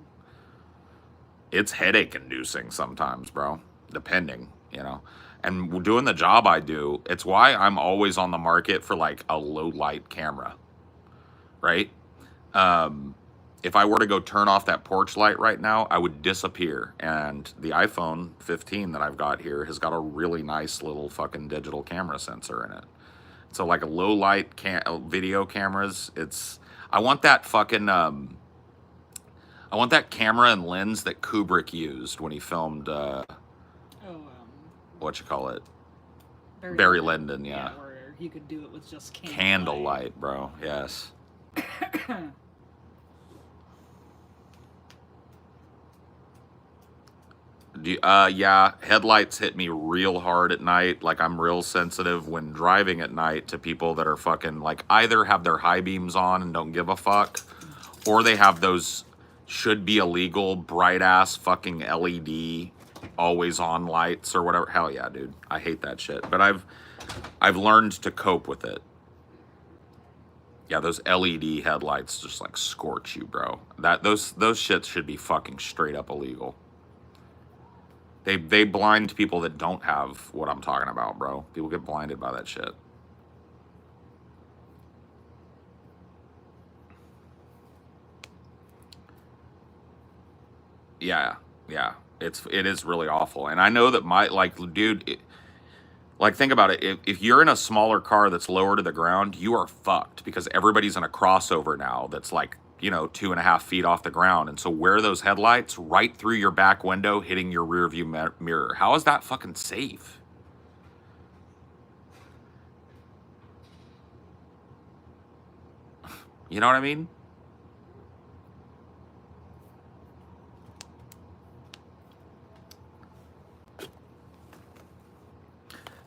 It's headache inducing sometimes, bro, depending, you know. And doing the job I do, it's why I'm always on the market for like a low light camera, right? If I were to go turn off that porch light right now, I would disappear. And the iPhone 15 that I've got here has got a really nice little fucking digital camera sensor in it. So like a low light video cameras, I want that fucking, I want that camera and lens that Kubrick used when he filmed, what you call it? Barry Lyndon, yeah. Where you could do it with just candlelight, bro. Yes. Yeah, headlights hit me real hard at night. Like I'm real sensitive when driving at night to people that are fucking like either have their high beams on and don't give a fuck, or they have those should be illegal bright ass fucking LED always on lights or whatever. Hell yeah, dude. I hate that shit. But I've learned to cope with it. Yeah, those LED headlights just like scorch you, bro. Those shits should be fucking straight up illegal. They blind people that don't have what I'm talking about, bro. People get blinded by that shit. Yeah. It is really awful. And I know that dude, like think about it. If you're in a smaller car that's lower to the ground, you are fucked because everybody's in a crossover now that's like, 2.5 feet off the ground. And so where are those headlights? Right through your back window, hitting your rear view mirror. How is that fucking safe? You know what I mean?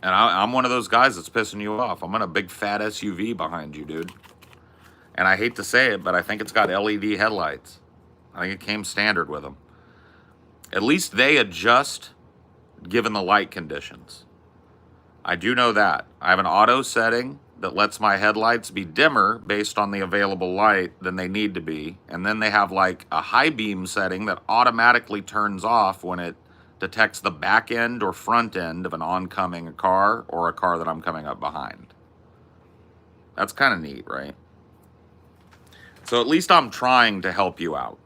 And I'm one of those guys that's pissing you off. I'm in a big fat SUV behind you, dude. And I hate to say it, but I think it's got LED headlights. I think it came standard with them. At least they adjust given the light conditions. I do know that. I have an auto setting that lets my headlights be dimmer based on the available light than they need to be. And then they have like a high beam setting that automatically turns off when it detects the back end or front end of an oncoming car or a car that I'm coming up behind. That's kind of neat, right? So at least I'm trying to help you out.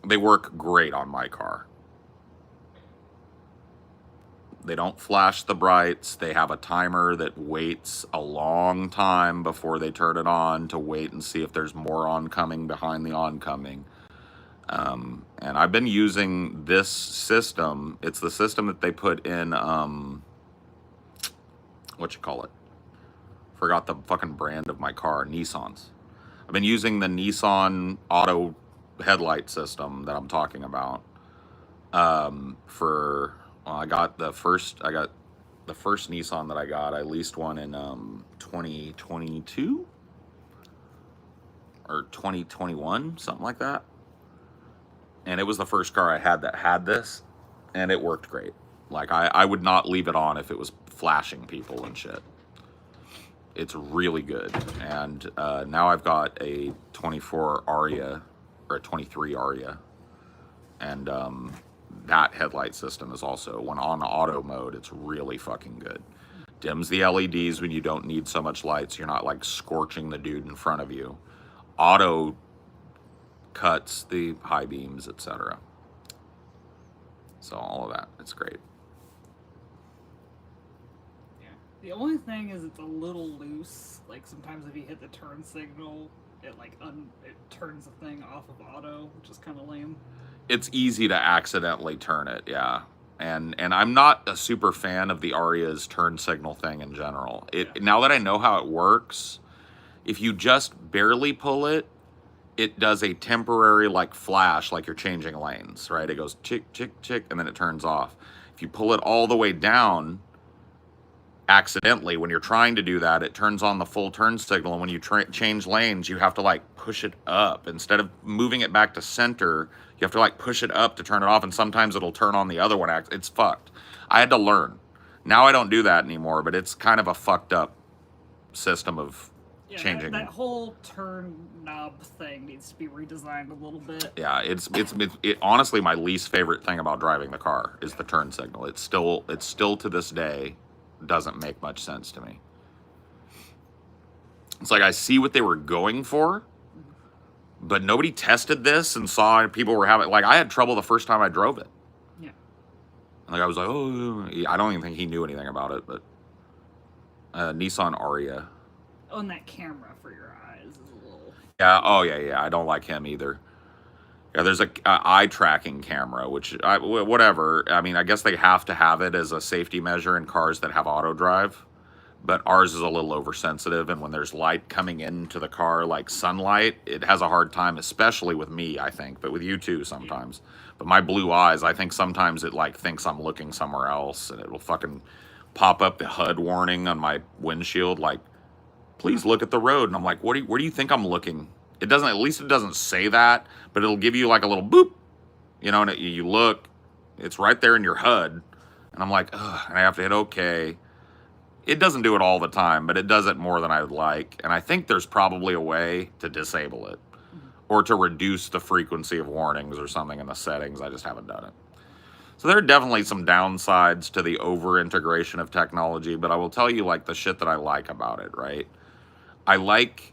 They work great on my car. They don't flash the brights. They have a timer that waits a long time before they turn it on to wait and see if there's more oncoming behind the oncoming. And I've been using this system. It's the system that they put in, what you call it? Forgot the fucking brand of my car, Nissans. I've been using the Nissan auto headlight system that I'm talking about. I got the first Nissan that I got. I leased one in 2022 or 2021, something like that. And it was the first car I had that had this, and it worked great. Like, I would not leave it on if it was flashing people and shit. It's really good. And now I've got a 24 Aria, or a 23 Aria. And that headlight system is also, when on auto mode, it's really fucking good. Dims the LEDs when you don't need so much light, so you're not like scorching the dude in front of you. Auto cuts the high beams, etc. So all of that, it's great. Yeah. The only thing is it's a little loose. Like sometimes if you hit the turn signal, it like it turns the thing off of auto, which is kind of lame. It's easy to accidentally turn it, yeah. And I'm not a super fan of the Aria's turn signal thing in general. Now that I know how it works, if you just barely pull it, it does a temporary like flash, like you're changing lanes, right? It goes chick, chick, chick, and then it turns off. If you pull it all the way down, accidentally, when you're trying to do that, it turns on the full turn signal, and when you change lanes, you have to like push it up. Instead of moving it back to center, you have to like push it up to turn it off, and sometimes it'll turn on the other one. It's fucked. I had to learn. Now I don't do that anymore, but it's kind of a fucked up system of changing. That whole turn knob thing needs to be redesigned a little bit. Yeah, it's honestly my least favorite thing about driving the car is the turn signal. It's still to this day doesn't make much sense to me. It's like I see what they were going for, but nobody tested this and saw people were having, like, I had trouble the first time I drove it. Yeah. Like I was like, oh, I don't even think he knew anything about it, but Nissan Aria. Oh, and that camera for your eyes is a little... Yeah, oh yeah, I don't like him either. Yeah, there's a eye tracking camera, which, whatever. I mean, I guess they have to have it as a safety measure in cars that have auto drive, but ours is a little oversensitive, and when there's light coming into the car, like sunlight, it has a hard time, especially with me, I think, but with you too sometimes. But my blue eyes, I think sometimes it like thinks I'm looking somewhere else, and it will fucking pop up the HUD warning on my windshield, like, please look at the road. And I'm like, where do you think I'm looking? It doesn't, at least it doesn't say that, but it'll give you like a little boop, you know, and you look, it's right there in your HUD. And I'm like, ugh, and I have to hit okay. It doesn't do it all the time, but it does it more than I would like. And I think there's probably a way to disable it or to reduce the frequency of warnings or something in the settings. I just haven't done it. So there are definitely some downsides to the over-integration of technology, but I will tell you like the shit that I like about it, right? I like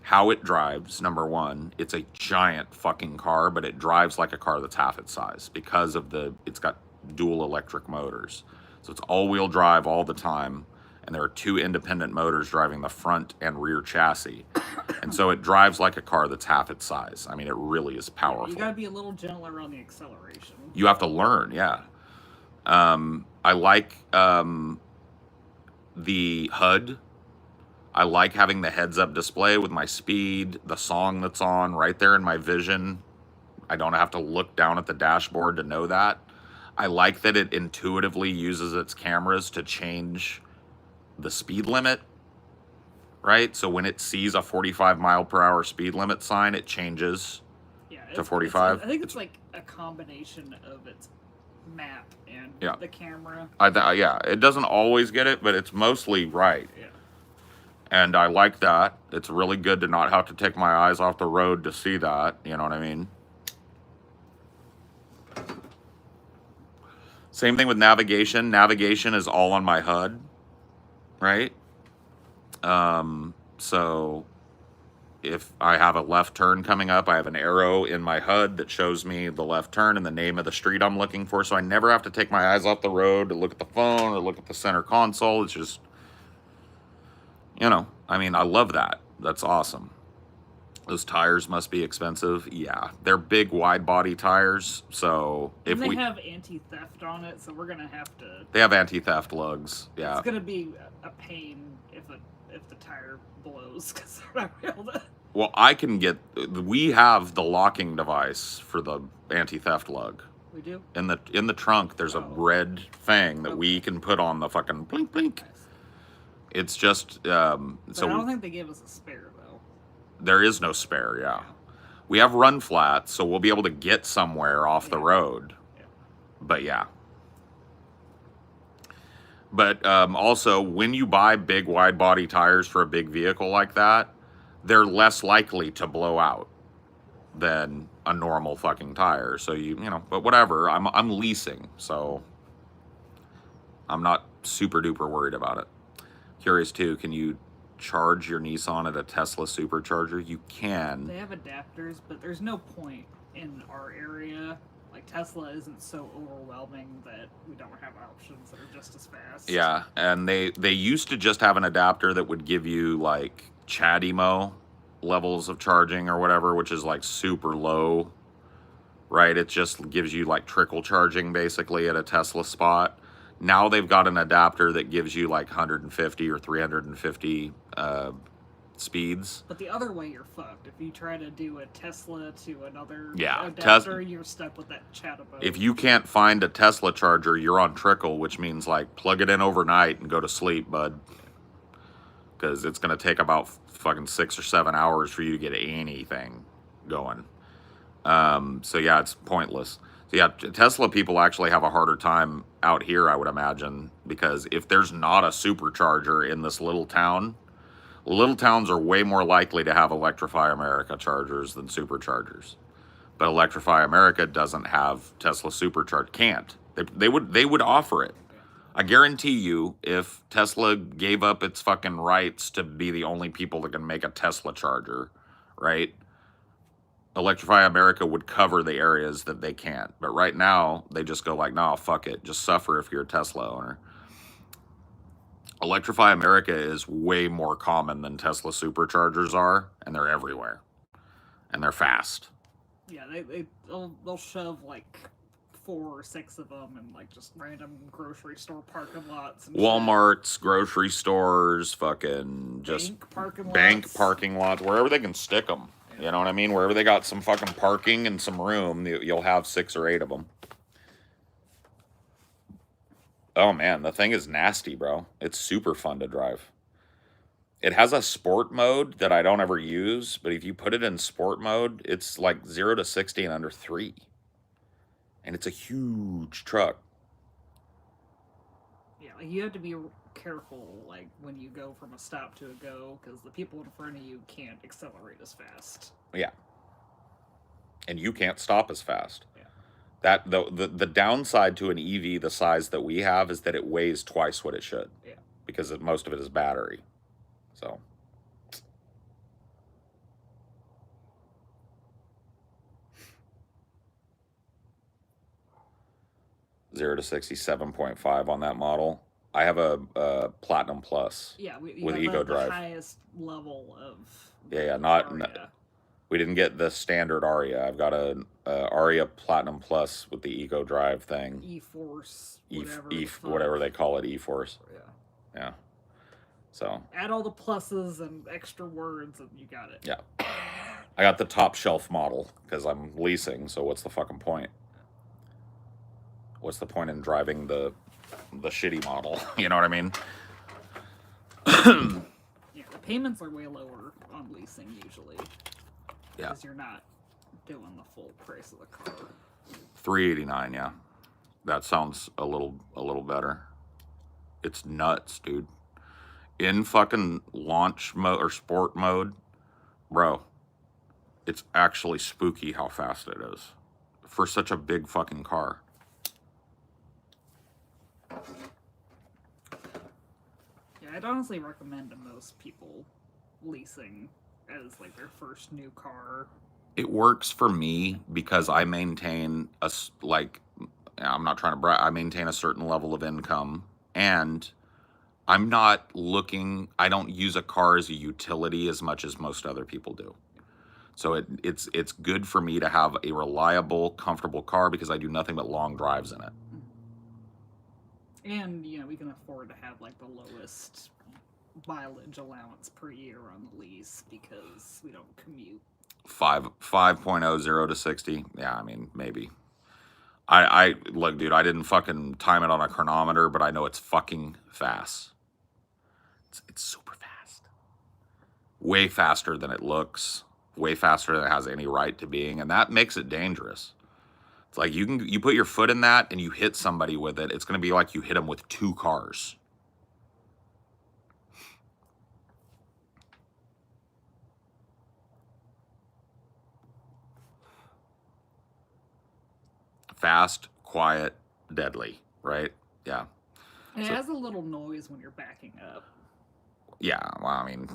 how it drives, number one. It's a giant fucking car, but it drives like a car that's half its size because of it's got dual electric motors. So it's all-wheel drive all the time, and there are two independent motors driving the front and rear chassis. And so it drives like a car that's half its size. I mean, it really is powerful. You gotta be a little gentler on the acceleration. You have to learn, yeah. I like the HUD. I like having the heads-up display with my speed, the song that's on right there in my vision. I don't have to look down at the dashboard to know that. I like that it intuitively uses its cameras to change the speed limit, right? So when it sees a 45 mile per hour speed limit sign, it changes to 45. I think it's like a combination of its map and the camera. Yeah, it doesn't always get it, but it's mostly right. Yeah. And I like that. It's really good to not have to take my eyes off the road to see that. You know what I mean? Same thing with navigation. Navigation is all on my HUD, right? So if I have a left turn coming up, I have an arrow in my HUD that shows me the left turn and the name of the street I'm looking for. So I never have to take my eyes off the road to look at the phone or look at the center console. It's just, you know, I mean, I love that. That's awesome. Those tires must be expensive. Yeah, they're big, wide body tires. So And if they we have anti-theft on it, so we're gonna have to. they have anti-theft lugs. Yeah, It's gonna be a pain if the tire blows because we're not able to. well, I can get. We have the locking device for the anti-theft lug. We do. In the trunk, there's a red thing that we can put on the fucking blink blink. Nice. It's just But I don't think they gave us a spare though. There is no spare. Yeah, we have run flats, so we'll be able to get somewhere off the road. Yeah. But yeah. But also, when you buy big wide body tires for a big vehicle like that, they're less likely to blow out than a normal fucking tire. So you know, but whatever. I'm leasing, so I'm not super duper worried about it. Curious too, can you charge your Nissan at a Tesla supercharger? You can. They have adapters, but there's no point in our area. Like Tesla isn't so overwhelming that we don't have options that are just as fast. Yeah, and they used to just have an adapter that would give you like CHAdeMO levels of charging or whatever, which is like super low, right? It just gives you like trickle charging basically at a Tesla spot. Now they've got an adapter that gives you like 150 or 350 speeds. But the other way you're fucked. If you try to do a Tesla to another Yeah, adapter, you're stuck with that CHAdeMO. If you can't find a Tesla charger, you're on trickle, which means like plug it in overnight and go to sleep, bud. Because it's going to take about fucking 6 or 7 hours for you to get anything going. So yeah, it's pointless. So yeah, Tesla people actually have a harder time out here, I would imagine, because if there's not a supercharger in this little town, little towns are way more likely to have Electrify America chargers than superchargers. But Electrify America doesn't have Tesla supercharge. Can't. They would offer it. I guarantee you, if Tesla gave up its fucking rights to be the only people that can make a Tesla charger, right? Electrify America would cover the areas that they can't. But right now, they just go like, no, fuck it. Just suffer if you're a Tesla owner. Electrify America is way more common than Tesla superchargers are, and they're everywhere. And they're fast. Yeah, they'll shove like 4 or 6 of them in like just random grocery store parking lots. And Walmart's, grocery stores, fucking just bank parking lots, wherever they can stick them. You know what I mean? Wherever they got some fucking parking and some room, you'll have 6 or 8 of them. Oh man, the thing is nasty, bro. It's super fun to drive. It has a sport mode that I don't ever use, but if you put it in sport mode, it's like 0 to 60 in under 3. And it's a huge truck. Yeah, like you have to be careful, like when you go from a stop to a go, because the people in front of you can't accelerate as fast. Yeah. And you can't stop as fast. Yeah. That the downside to an EV the size that we have is that it weighs twice what it should. Yeah. Because most of it is battery. So. Zero to 67.5 on that model. I have a Platinum Plus. Yeah, with have Eco the Drive. highest level of. Yeah, we didn't get the standard Aria. I've got a Aria Platinum Plus with the Eco Drive thing. E-Force, whatever they call it, E-Force. Yeah. So. Add all the pluses and extra words, and you got it. Yeah. I got the top shelf model because I'm leasing. So what's the fucking point? What's the point in driving the shitty model? You know what I mean? Yeah, the payments are way lower on leasing usually. Yeah. Because you're not doing the full price of the car. $389, yeah. That sounds a little better. It's nuts, dude. In fucking launch mode or sport mode, bro, it's actually spooky how fast it is for such a big fucking car. Yeah, I'd honestly recommend to most people leasing as like their first new car. It works for me because I maintain I'm not trying to brag, I maintain a certain level of income, and I'm not looking, I don't use a car as a utility as much as most other people do. So it's good for me to have a reliable, comfortable car because I do nothing but long drives in it. And, you know, we can afford to have like the lowest mileage allowance per year on the lease because we don't commute. 5.0 0 to 60. Yeah, I mean, maybe. I look, dude, I didn't fucking time it on a chronometer, but I know it's fucking fast. It's super fast. Way faster than it looks. Way faster than it has any right to being, and that makes it dangerous. It's like you put your foot in that and you hit somebody with it, it's going to be like you hit them with 2 cars. Fast, quiet, deadly, right? Yeah. And it has a little noise when you're backing up. Yeah, well, I mean,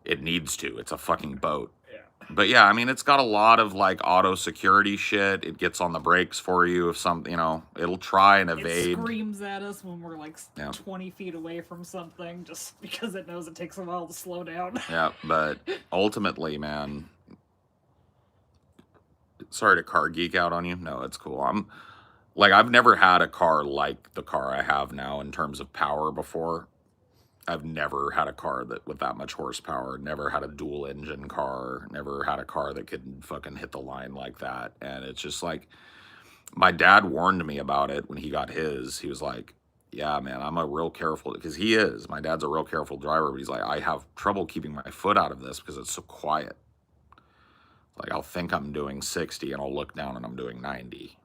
it needs to. It's a fucking boat. Yeah. But yeah, I mean, it's got a lot of like auto security shit. It gets on the brakes for you if some, you know, it'll try and evade. It screams at us when we're like 20 feet away from something just because it knows it takes a while to slow down. Yeah, but ultimately, man, sorry to car geek out on you. No, it's cool. I've never had a car like the car I have now in terms of power before. I've never had a car with that much horsepower, never had a dual engine car, never had a car that could fucking hit the line like that. And it's just like, my dad warned me about it when he got his. He was like, yeah, man, I'm a real careful, because he is. My dad's a real careful driver, but he's like, I have trouble keeping my foot out of this because it's so quiet. Like, I'll think I'm doing 60 and I'll look down and I'm doing 90.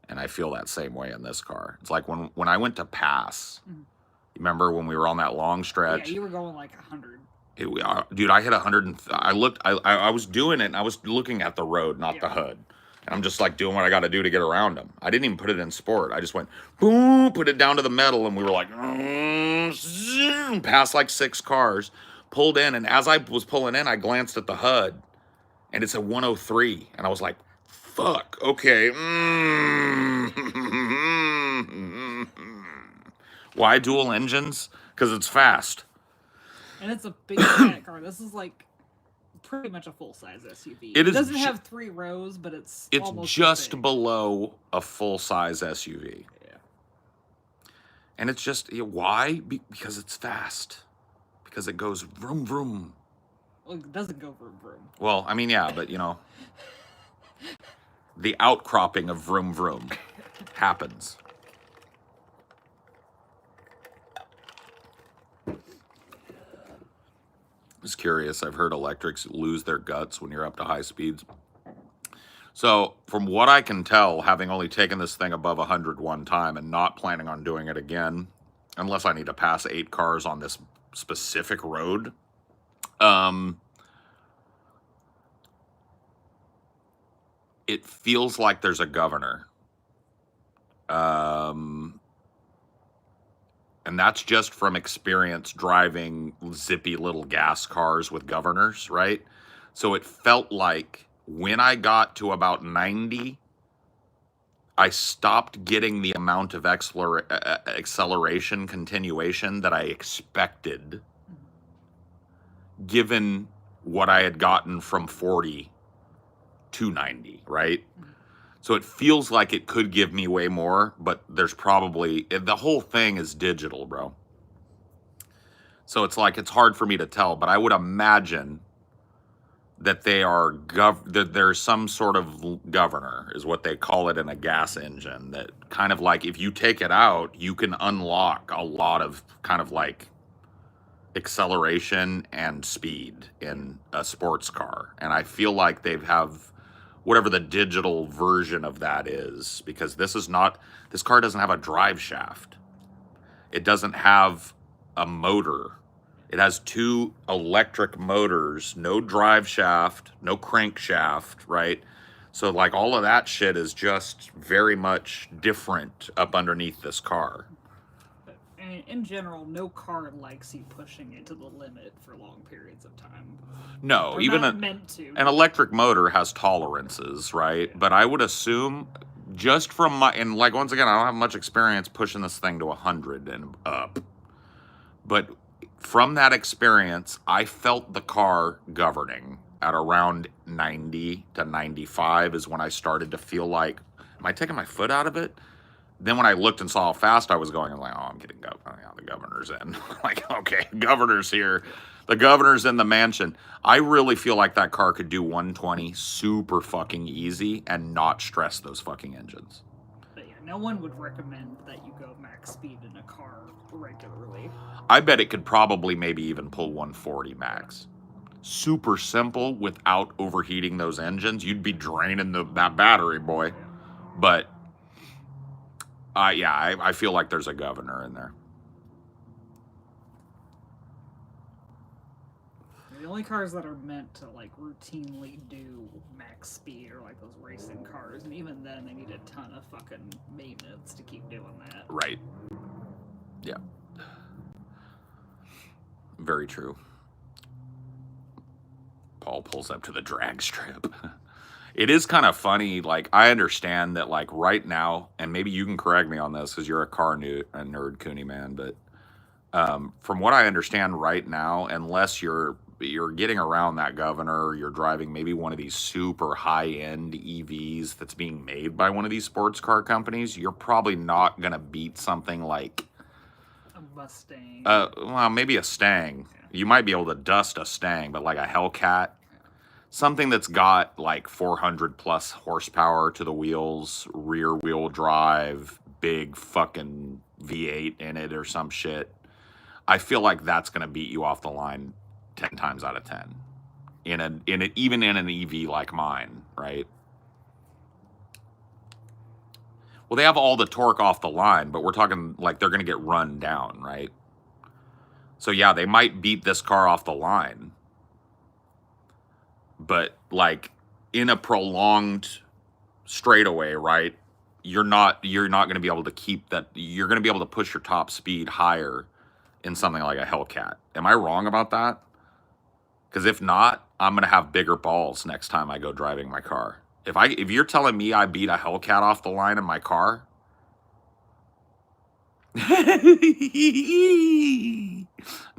And I feel that same way in this car. It's like when I went to pass, remember when we were on that long stretch? Yeah, you were going like 100. Dude, I hit 100 and I was doing it and I was looking at the road, not the hood. And I'm just like doing what I got to do to get around them. I didn't even put it in sport. I just went, boom, put it down to the metal, and we were like, zoom, past like 6 cars, pulled in, and as I was pulling in, I glanced at the HUD, and it's a 103, and I was like, fuck, okay. Why dual engines? Because it's fast. And it's a big fat car. This is like pretty much a full-size SUV. It doesn't have 3 rows, but it's almost just below a full-size SUV. Yeah. And it's just, why? Because it's fast. Because it goes vroom vroom. Well, it doesn't go vroom vroom. Well, I mean, yeah, but you know, the outcropping of vroom vroom happens. I was curious. I've heard electrics lose their guts when you're up to high speeds. So from what I can tell, having only taken this thing above 100 one time and not planning on doing it again, unless I need to pass 8 cars on this specific road, it feels like there's a governor. And that's just from experience driving zippy little gas cars with governors, right? So it felt like when I got to about 90, I stopped getting the amount of acceleration continuation that I expected, given what I had gotten from 40 to 90, right? So it feels like it could give me way more, but there's probably, the whole thing is digital, bro. So it's like, it's hard for me to tell, but I would imagine that they are, that there's some sort of governor, is what they call it in a gas engine, that kind of like, if you take it out, you can unlock a lot of kind of like acceleration and speed in a sports car. And I feel like they have whatever the digital version of that is, because this car doesn't have a drive shaft. It doesn't have a motor. It has 2 electric motors, no drive shaft, no crankshaft, right? So like all of that shit is just very much different up underneath this car. And in general, no car likes you pushing it to the limit for long periods of time. No, They're even not meant to. an electric motor has tolerances, right? Yeah. But I would assume, just from my, and like once again, I don't have much experience pushing this thing to 100 and up. But from that experience, I felt the car governing at around 90 to 95 is when I started to feel like, am I taking my foot out of it? Then when I looked and saw how fast I was going, I was like, oh, I'm getting the governor's in. Like, okay, governor's here. The governor's in the mansion. I really feel like that car could do 120 super fucking easy and not stress those fucking engines. But yeah, no one would recommend that you go max speed in a car regularly. I bet it could probably maybe even pull 140 max. Super simple without overheating those engines. You'd be draining that battery, boy. Yeah. But yeah, I feel like there's a governor in there. The only cars that are meant to like routinely do max speed are like those racing cars, and even then they need a ton of fucking maintenance to keep doing that. Right. Yeah. Very true. Paul pulls up to the drag strip. It is kind of funny. Like, I understand that, like, right now, and maybe you can correct me on this because you're a nerd, Cooney man, but from what I understand right now, unless you're getting around that governor, you're driving maybe one of these super high-end EVs that's being made by one of these sports car companies, you're probably not going to beat something like A Mustang. well, maybe a Stang. Yeah. You might be able to dust a Stang, but like a Hellcat, something that's got like 400 plus horsepower to the wheels, rear wheel drive, big fucking V8 in it or some shit. I feel like that's going to beat you off the line 10 times out of 10 even in an EV like mine, right? Well, they have all the torque off the line, but we're talking like they're going to get run down, right? So yeah, they might beat this car off the line, but like in a prolonged straightaway, right? You're not going to be able to keep that. You're going to be able to push your top speed higher in something like a Hellcat. Am I wrong about that? Because if not, I'm going to have bigger balls next time I go driving my car. If you're telling me I beat a Hellcat off the line in my car, no,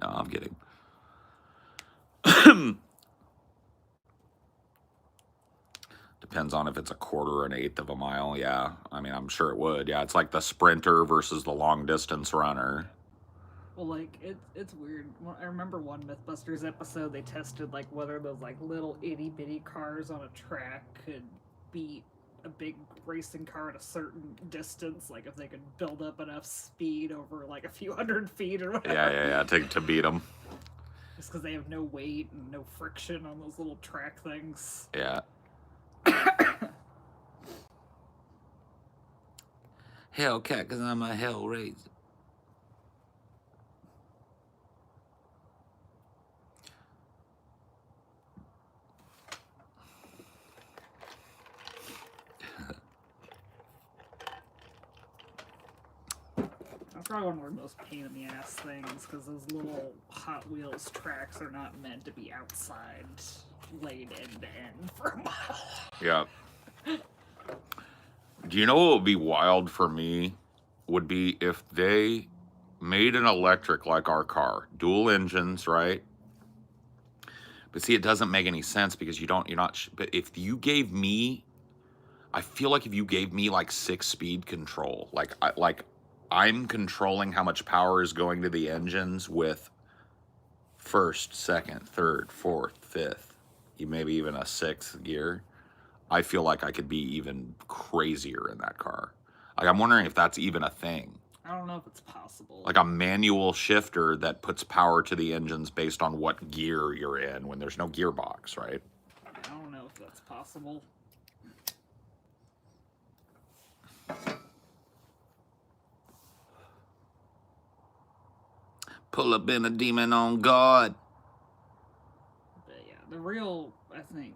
I'm kidding. Depends on if it's a quarter or an eighth of a mile. Yeah, I mean, I'm sure it would. Yeah, it's like the sprinter versus the long distance runner. Well, like it's weird. I remember one MythBusters episode they tested like whether those like little itty bitty cars on a track could beat a big racing car at a certain distance, like if they could build up enough speed over like a few hundred feet or whatever. Yeah, to beat them. Just because they have no weight and no friction on those little track things. Yeah. Hellcat, because I'm a Hellraiser. That's probably one of the most pain in the ass things, because those little Hot Wheels tracks are not meant to be outside, laid end to end for a mile. Yeah. Do you know what would be wild for me? Would be if they made an electric like our car, dual engines, right? But see, it doesn't make any sense because but if you gave me, I feel like if you gave me like 6-speed control, like I'm controlling how much power is going to the engines with first, second, third, fourth, fifth, maybe even a sixth gear. I feel like I could be even crazier in that car. Like, I'm wondering if that's even a thing. I don't know if it's possible. Like a manual shifter that puts power to the engines based on what gear you're in when there's no gearbox, right? I don't know if that's possible. Pull up in a demon on guard. But yeah, the real, I think,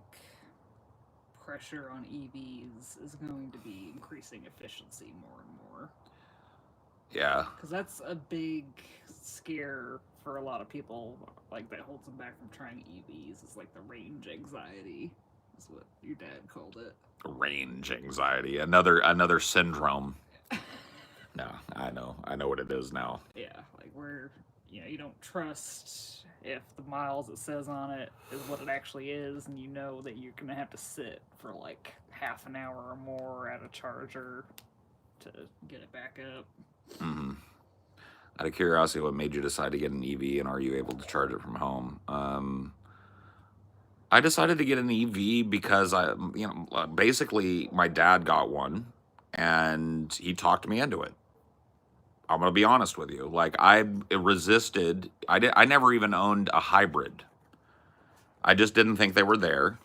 pressure on EVs is going to be increasing efficiency more and more. Yeah. Because that's a big scare for a lot of people, like that holds them back from trying EVs. It's like the range anxiety, is what your dad called it. Range anxiety. Another syndrome. No, I know what it is now. Yeah, like where you don't trust if the miles it says on it is what it actually is, and you know that you're gonna have to sit for like half an hour or more at a charger to get it back up. Mm-hmm. Out of curiosity, what made you decide to get an EV, and are you able to charge it from home? I decided to get an EV because basically my dad got one, and he talked me into it. I'm gonna be honest with you. Like I resisted. I never even owned a hybrid. I just didn't think they were there.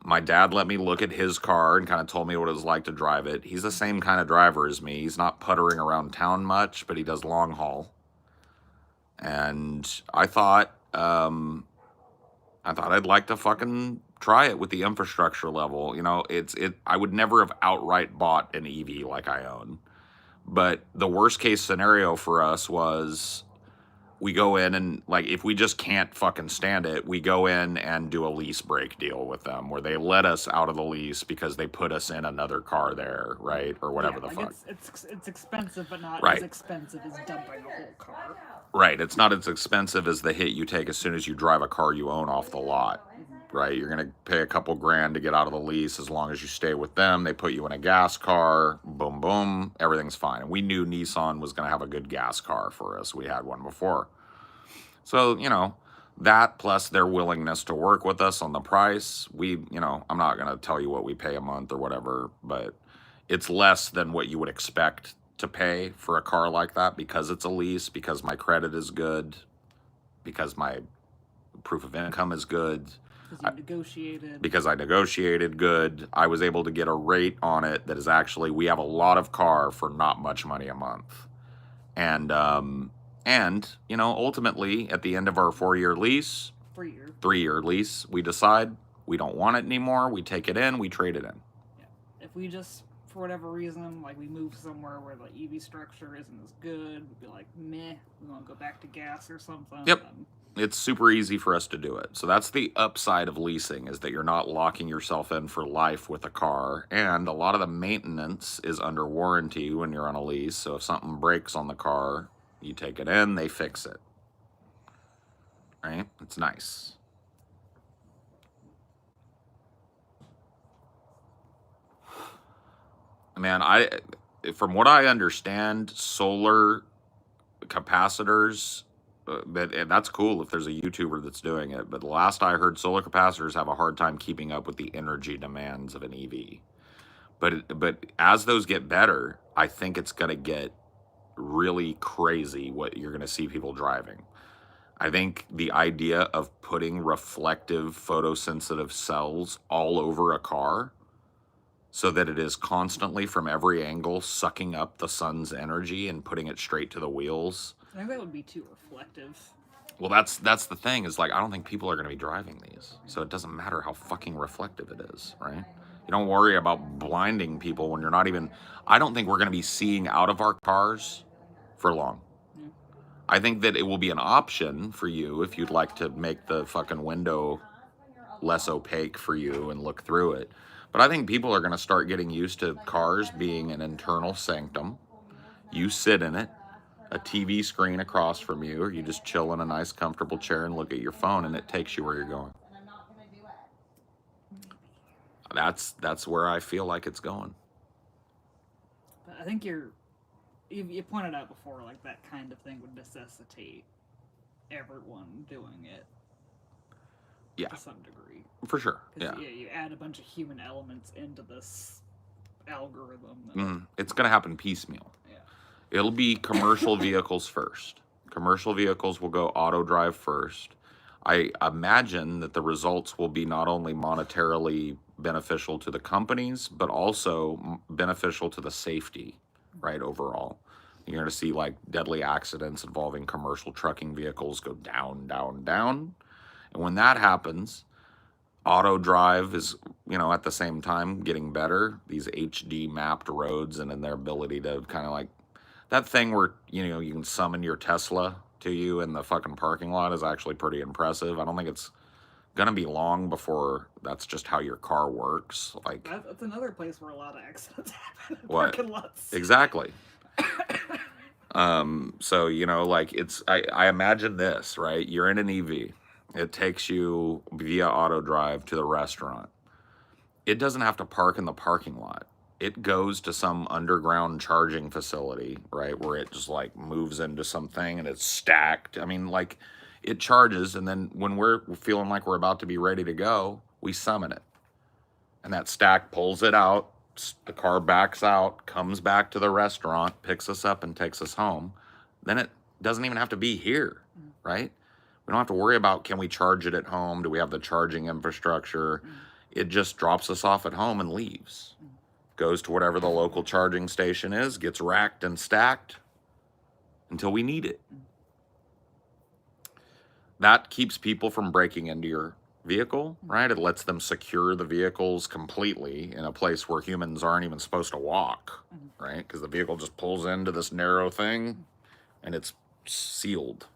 My dad let me look at his car and kind of told me what it was like to drive it. He's the same kind of driver as me. He's not puttering around town much, but he does long haul. And I thought I'd like to fucking try it with the infrastructure level. I would never have outright bought an EV like I own. But the worst case scenario for us was we go in and, like, if we just can't fucking stand it, we go in and do a lease break deal with them where they let us out of the lease because they put us in another car there, right? Or whatever the fuck. It's expensive, but not Right. as expensive as dumping a whole car. Right. It's not as expensive as the hit you take as soon as you drive a car you own off the lot. Right. You're going to pay a couple grand to get out of the lease as long as you stay with them. They put you in a gas car. Boom, boom. Everything's fine. And we knew Nissan was going to have a good gas car for us. We had one before. So, that plus their willingness to work with us on the price. I'm not going to tell you what we pay a month or whatever, but it's less than what you would expect to pay for a car like that because it's a lease, because my credit is good, because my proof of income is good. Because I negotiated good. I was able to get a rate on it that is actually, we have a lot of car for not much money a month. And ultimately at the end of our 4-year lease, 3-year lease, we decide we don't want it anymore. We take it in, we trade it in. Yeah. If we just, for whatever reason, like we move somewhere where the EV structure isn't as good, we'd be like, meh, we want to go back to gas or something. Yep. It's super easy for us to do it. So that's the upside of leasing, is that you're not locking yourself in for life with a car. And a lot of the maintenance is under warranty when you're on a lease. So if something breaks on the car, you take it in, they fix it. Right? It's nice. Man, from what I understand, solar capacitors, that's cool if there's a YouTuber that's doing it. But the last I heard, solar capacitors have a hard time keeping up with the energy demands of an EV. But as those get better, I think it's going to get really crazy what you're going to see people driving. I think the idea of putting reflective photosensitive cells all over a car so that it is constantly from every angle sucking up the sun's energy and putting it straight to the wheels. I think that would be too reflective. Well, that's the thing, is like, I don't think people are going to be driving these. So it doesn't matter how fucking reflective it is, right? You don't worry about blinding people when you're not even, I don't think we're going to be seeing out of our cars for long. I think that it will be an option for you if you'd like to make the fucking window less opaque for you and look through it. But I think people are going to start getting used to cars being an internal sanctum. You sit in it, a TV screen across from you, or you just chill in a nice comfortable chair and look at your phone, and it takes you where you're going. That's where I feel like it's going. But I think you pointed out before, like that kind of thing would necessitate everyone doing it. Yeah. To some degree. For sure. Yeah. You add a bunch of human elements into this algorithm. It's going to happen piecemeal. Yeah. It'll be commercial vehicles first. Commercial vehicles will go auto drive first. I imagine that the results will be not only monetarily beneficial to the companies, but also beneficial to the safety, right, overall. You're going to see like deadly accidents involving commercial trucking vehicles go down, down, down. And when that happens, auto drive is, at the same time getting better. These HD mapped roads and in their ability to kind of like That thing where, you know, you can summon your Tesla to you in the fucking parking lot is actually pretty impressive. I don't think it's gonna be long before that's just how your car works. Like, That's another place where a lot of accidents happen. In what? Parking lots. Exactly. So, you know, like I imagine this, right? You're in an EV. It takes you via auto drive to the restaurant. It doesn't have to park in the parking lot. It goes to some underground charging facility, right? Where it just like moves into something and it's stacked. I mean, like it charges, and then when we're feeling like we're about to be ready to go, we summon it. And that stack pulls it out. The car backs out, comes back to the restaurant, picks us up, and takes us home. Then it doesn't even have to be here, right? We don't have to worry about, can we charge it at home? Do we have the charging infrastructure? It just drops us off at home and leaves. Goes to whatever the local charging station is, gets racked and stacked until we need it. That keeps people from breaking into your vehicle, right? It lets them secure the vehicles completely in a place where humans aren't even supposed to walk, right? Because the vehicle just pulls into this narrow thing and it's sealed,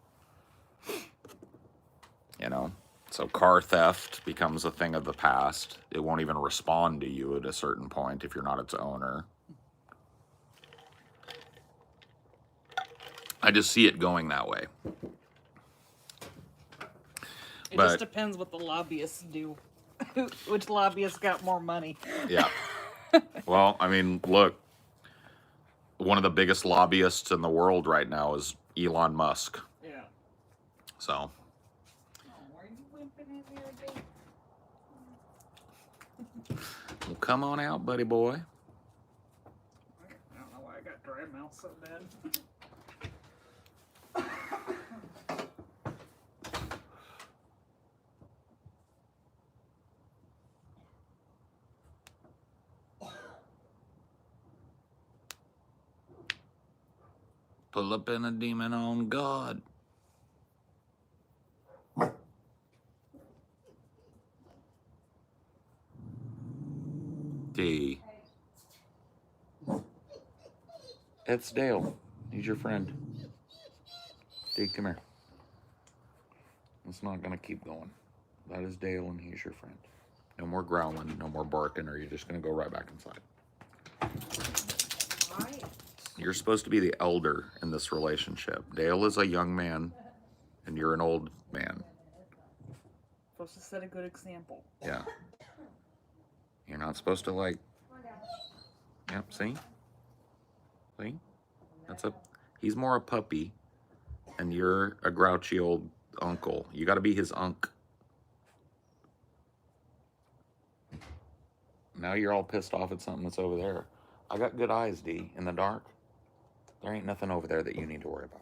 you know? So car theft becomes a thing of the past. It won't even respond to you at a certain point if you're not its owner. I just see it going that way. It just depends what the lobbyists do. Which lobbyists got more money? Yeah. Well, I mean, look, one of the biggest lobbyists in the world right now is Elon Musk. Yeah. So. Why are you whipping in there, dude? Well, come on out, buddy boy. I don't know why I got dry mouth so bad. Pull up in a demon on God. D. It's Dale. He's your friend. D, come here. It's not gonna keep going. That is Dale, and he's your friend. No more growling, no more barking, or you're just gonna go right back inside. Right. You're supposed to be the elder in this relationship. Dale is a young man, and you're an old man. Supposed to set a good example. Yeah. You're not supposed to, like... Yep, see? See? He's more a puppy, and you're a grouchy old uncle. You gotta be his unk. Now you're all pissed off at something that's over there. I got good eyes, D, in the dark. There ain't nothing over there that you need to worry about.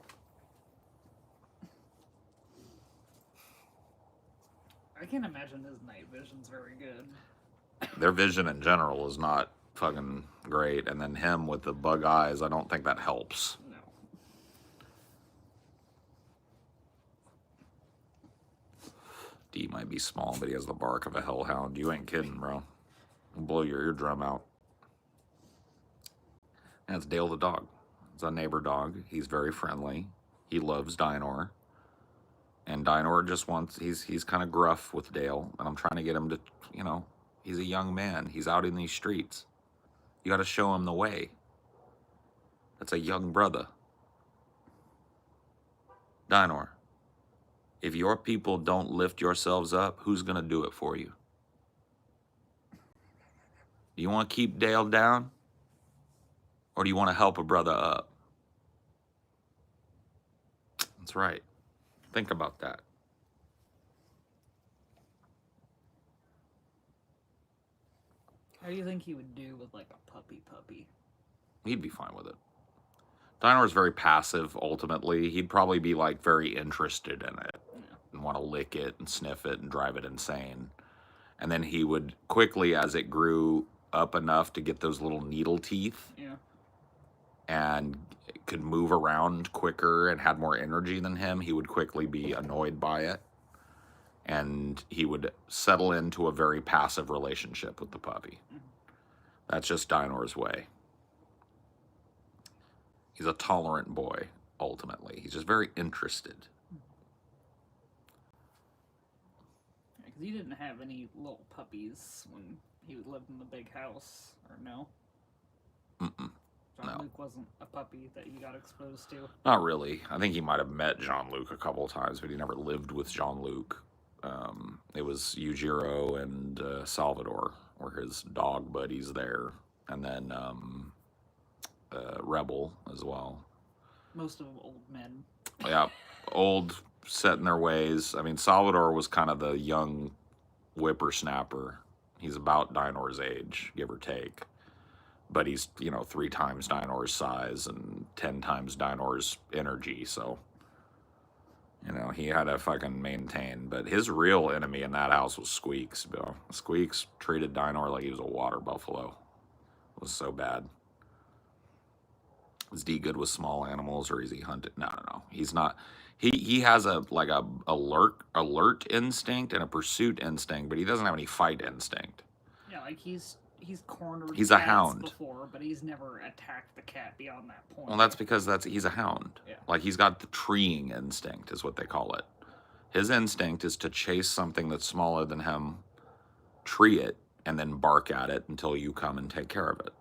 I can't imagine his night vision's very good. Their vision in general is not fucking great, and then him with the bug eyes, I don't think that helps. No. D might be small, but he has the bark of a hellhound. You ain't kidding, bro. He'll blow your eardrum out. That's Dale the dog. It's a neighbor dog. He's very friendly. He loves Dino. And Dino just wants, he's kind of gruff with Dale, and I'm trying to get him to, you know, he's a young man. He's out in these streets. You got to show him the way. That's a young brother. Dino, if your people don't lift yourselves up, who's going to do it for you? Do you want to keep Dale down? Or do you want to help a brother up? That's right. Think about that. How do you think he would do with like a puppy? He'd be fine with it. Dino is very passive, ultimately. He'd probably be like very interested in it. Yeah. And want to lick it and sniff it and drive it insane. And then he would quickly, as it grew up enough to get those little needle teeth, Yeah. and could move around quicker and had more energy than him, he would quickly be annoyed by it. And he would settle into a very passive relationship with the puppy. That's just Dino's way. He's a tolerant boy, ultimately. He's just very interested. Because he didn't have any little puppies when he lived in the big house, or no? Mm-mm. Jean-Luc wasn't a puppy that you got exposed to? Not really. I think he might have met Jean-Luc a couple of times, but he never lived with Jean-Luc. It was Yujiro and Salvador were his dog buddies there. And then Rebel as well. Most of them old men. Yeah, old, set in their ways. I mean, Salvador was kind of the young whippersnapper. He's about Dinor's age, give or take. But he's, 3 times Dinor's size and 10 times Dinor's energy, so, he had to fucking maintain. But his real enemy in that house was Squeaks, bro. Squeaks treated Dinor like he was a water buffalo. It was so bad. Is D good with small animals, or is he hunted? No. He's not. He has a alert instinct and a pursuit instinct, but he doesn't have any fight instinct. Yeah, like he's cornered He's a cats hound before, but he's never attacked the cat beyond that point. Well, that's because he's a hound. Yeah. Like, he's got the treeing instinct, is what they call it. His instinct is to chase something that's smaller than him, tree it, and then bark at it until you come and take care of it.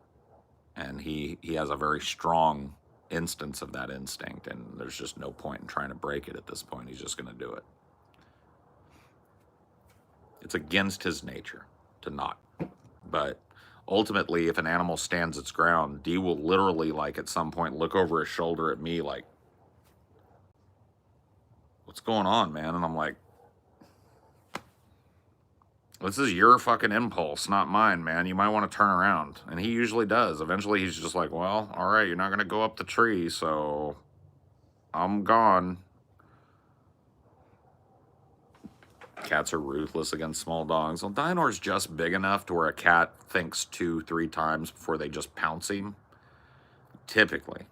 And he has a very strong instance of that instinct, and there's just no point in trying to break it at this point. He's just going to do it. It's against his nature to not. But ultimately, if an animal stands its ground, D will literally, like, at some point look over his shoulder at me like, what's going on, man? And I'm like, this is your fucking impulse, not mine, man. You might want to turn around. And he usually does. Eventually, he's just like, well, all right, you're not going to go up the tree, so I'm gone. Cats are ruthless against small dogs. Well, Dinor's just big enough to where a cat thinks 2-3 times before they just pounce him. Typically.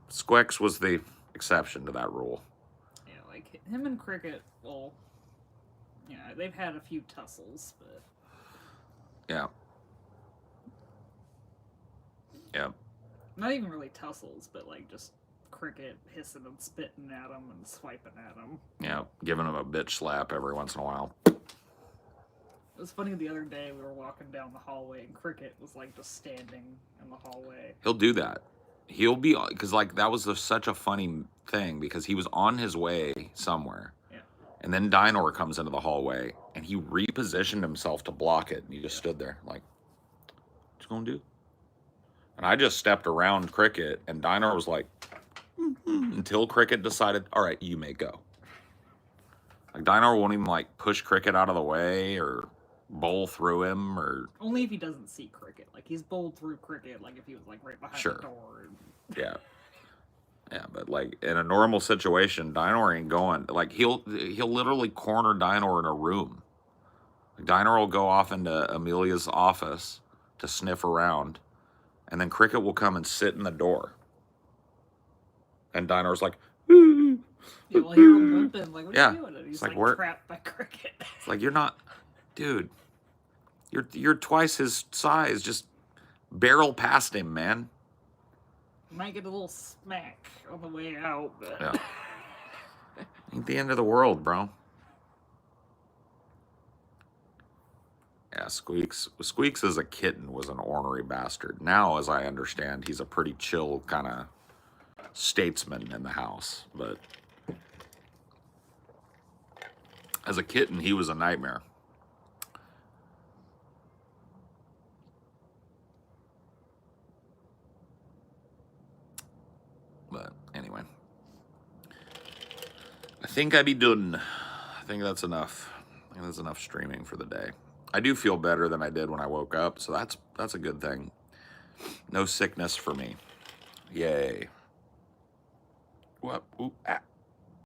Squex was the exception to that rule. Yeah, like him and Cricket, well, they've had a few tussles, but... Yeah. Yeah. Not even really tussles, but like just Cricket hissing and spitting at him and swiping at him. Yeah, giving him a bitch slap every once in a while. It was funny the other day, we were walking down the hallway and Cricket was like just standing in the hallway. He'll do that. He'll be, because like that was such a funny thing, because he was on his way somewhere. Yeah. And then Dinor comes into the hallway and he repositioned himself to block it. And he just stood there like, what you gonna do? And I just stepped around Cricket, and Dinor was like, until Cricket decided, all right, you may go. Like, Dinor won't even like push Cricket out of the way or bowl through him, or... Only if he doesn't see Cricket. Like, he's bowled through Cricket, like if he was like right behind the door. Yeah. Yeah, but like in a normal situation, Dinor ain't going. Like, he'll literally corner Dinor in a room. Like, Dinor will go off into Amelia's office to sniff around, and then Cricket will come and sit in the door. And Dinor's like, yeah, well, hear him limping, like, what are you doing? And he's like trapped by Cricket. It's like, you're not, dude, you're twice his size. Just barrel past him, man. You might get a little smack on the way out, but... Yeah. Ain't the end of the world, bro. Yeah, Squeaks as a kitten was an ornery bastard. Now, as I understand, he's a pretty chill kind of statesman in the house. But as a kitten, he was a nightmare. But anyway, I think I'd be done. I think that's enough. I think that's enough streaming for the day. I do feel better than I did when I woke up, so that's a good thing. No sickness for me. Yay. What? Ooh, ah.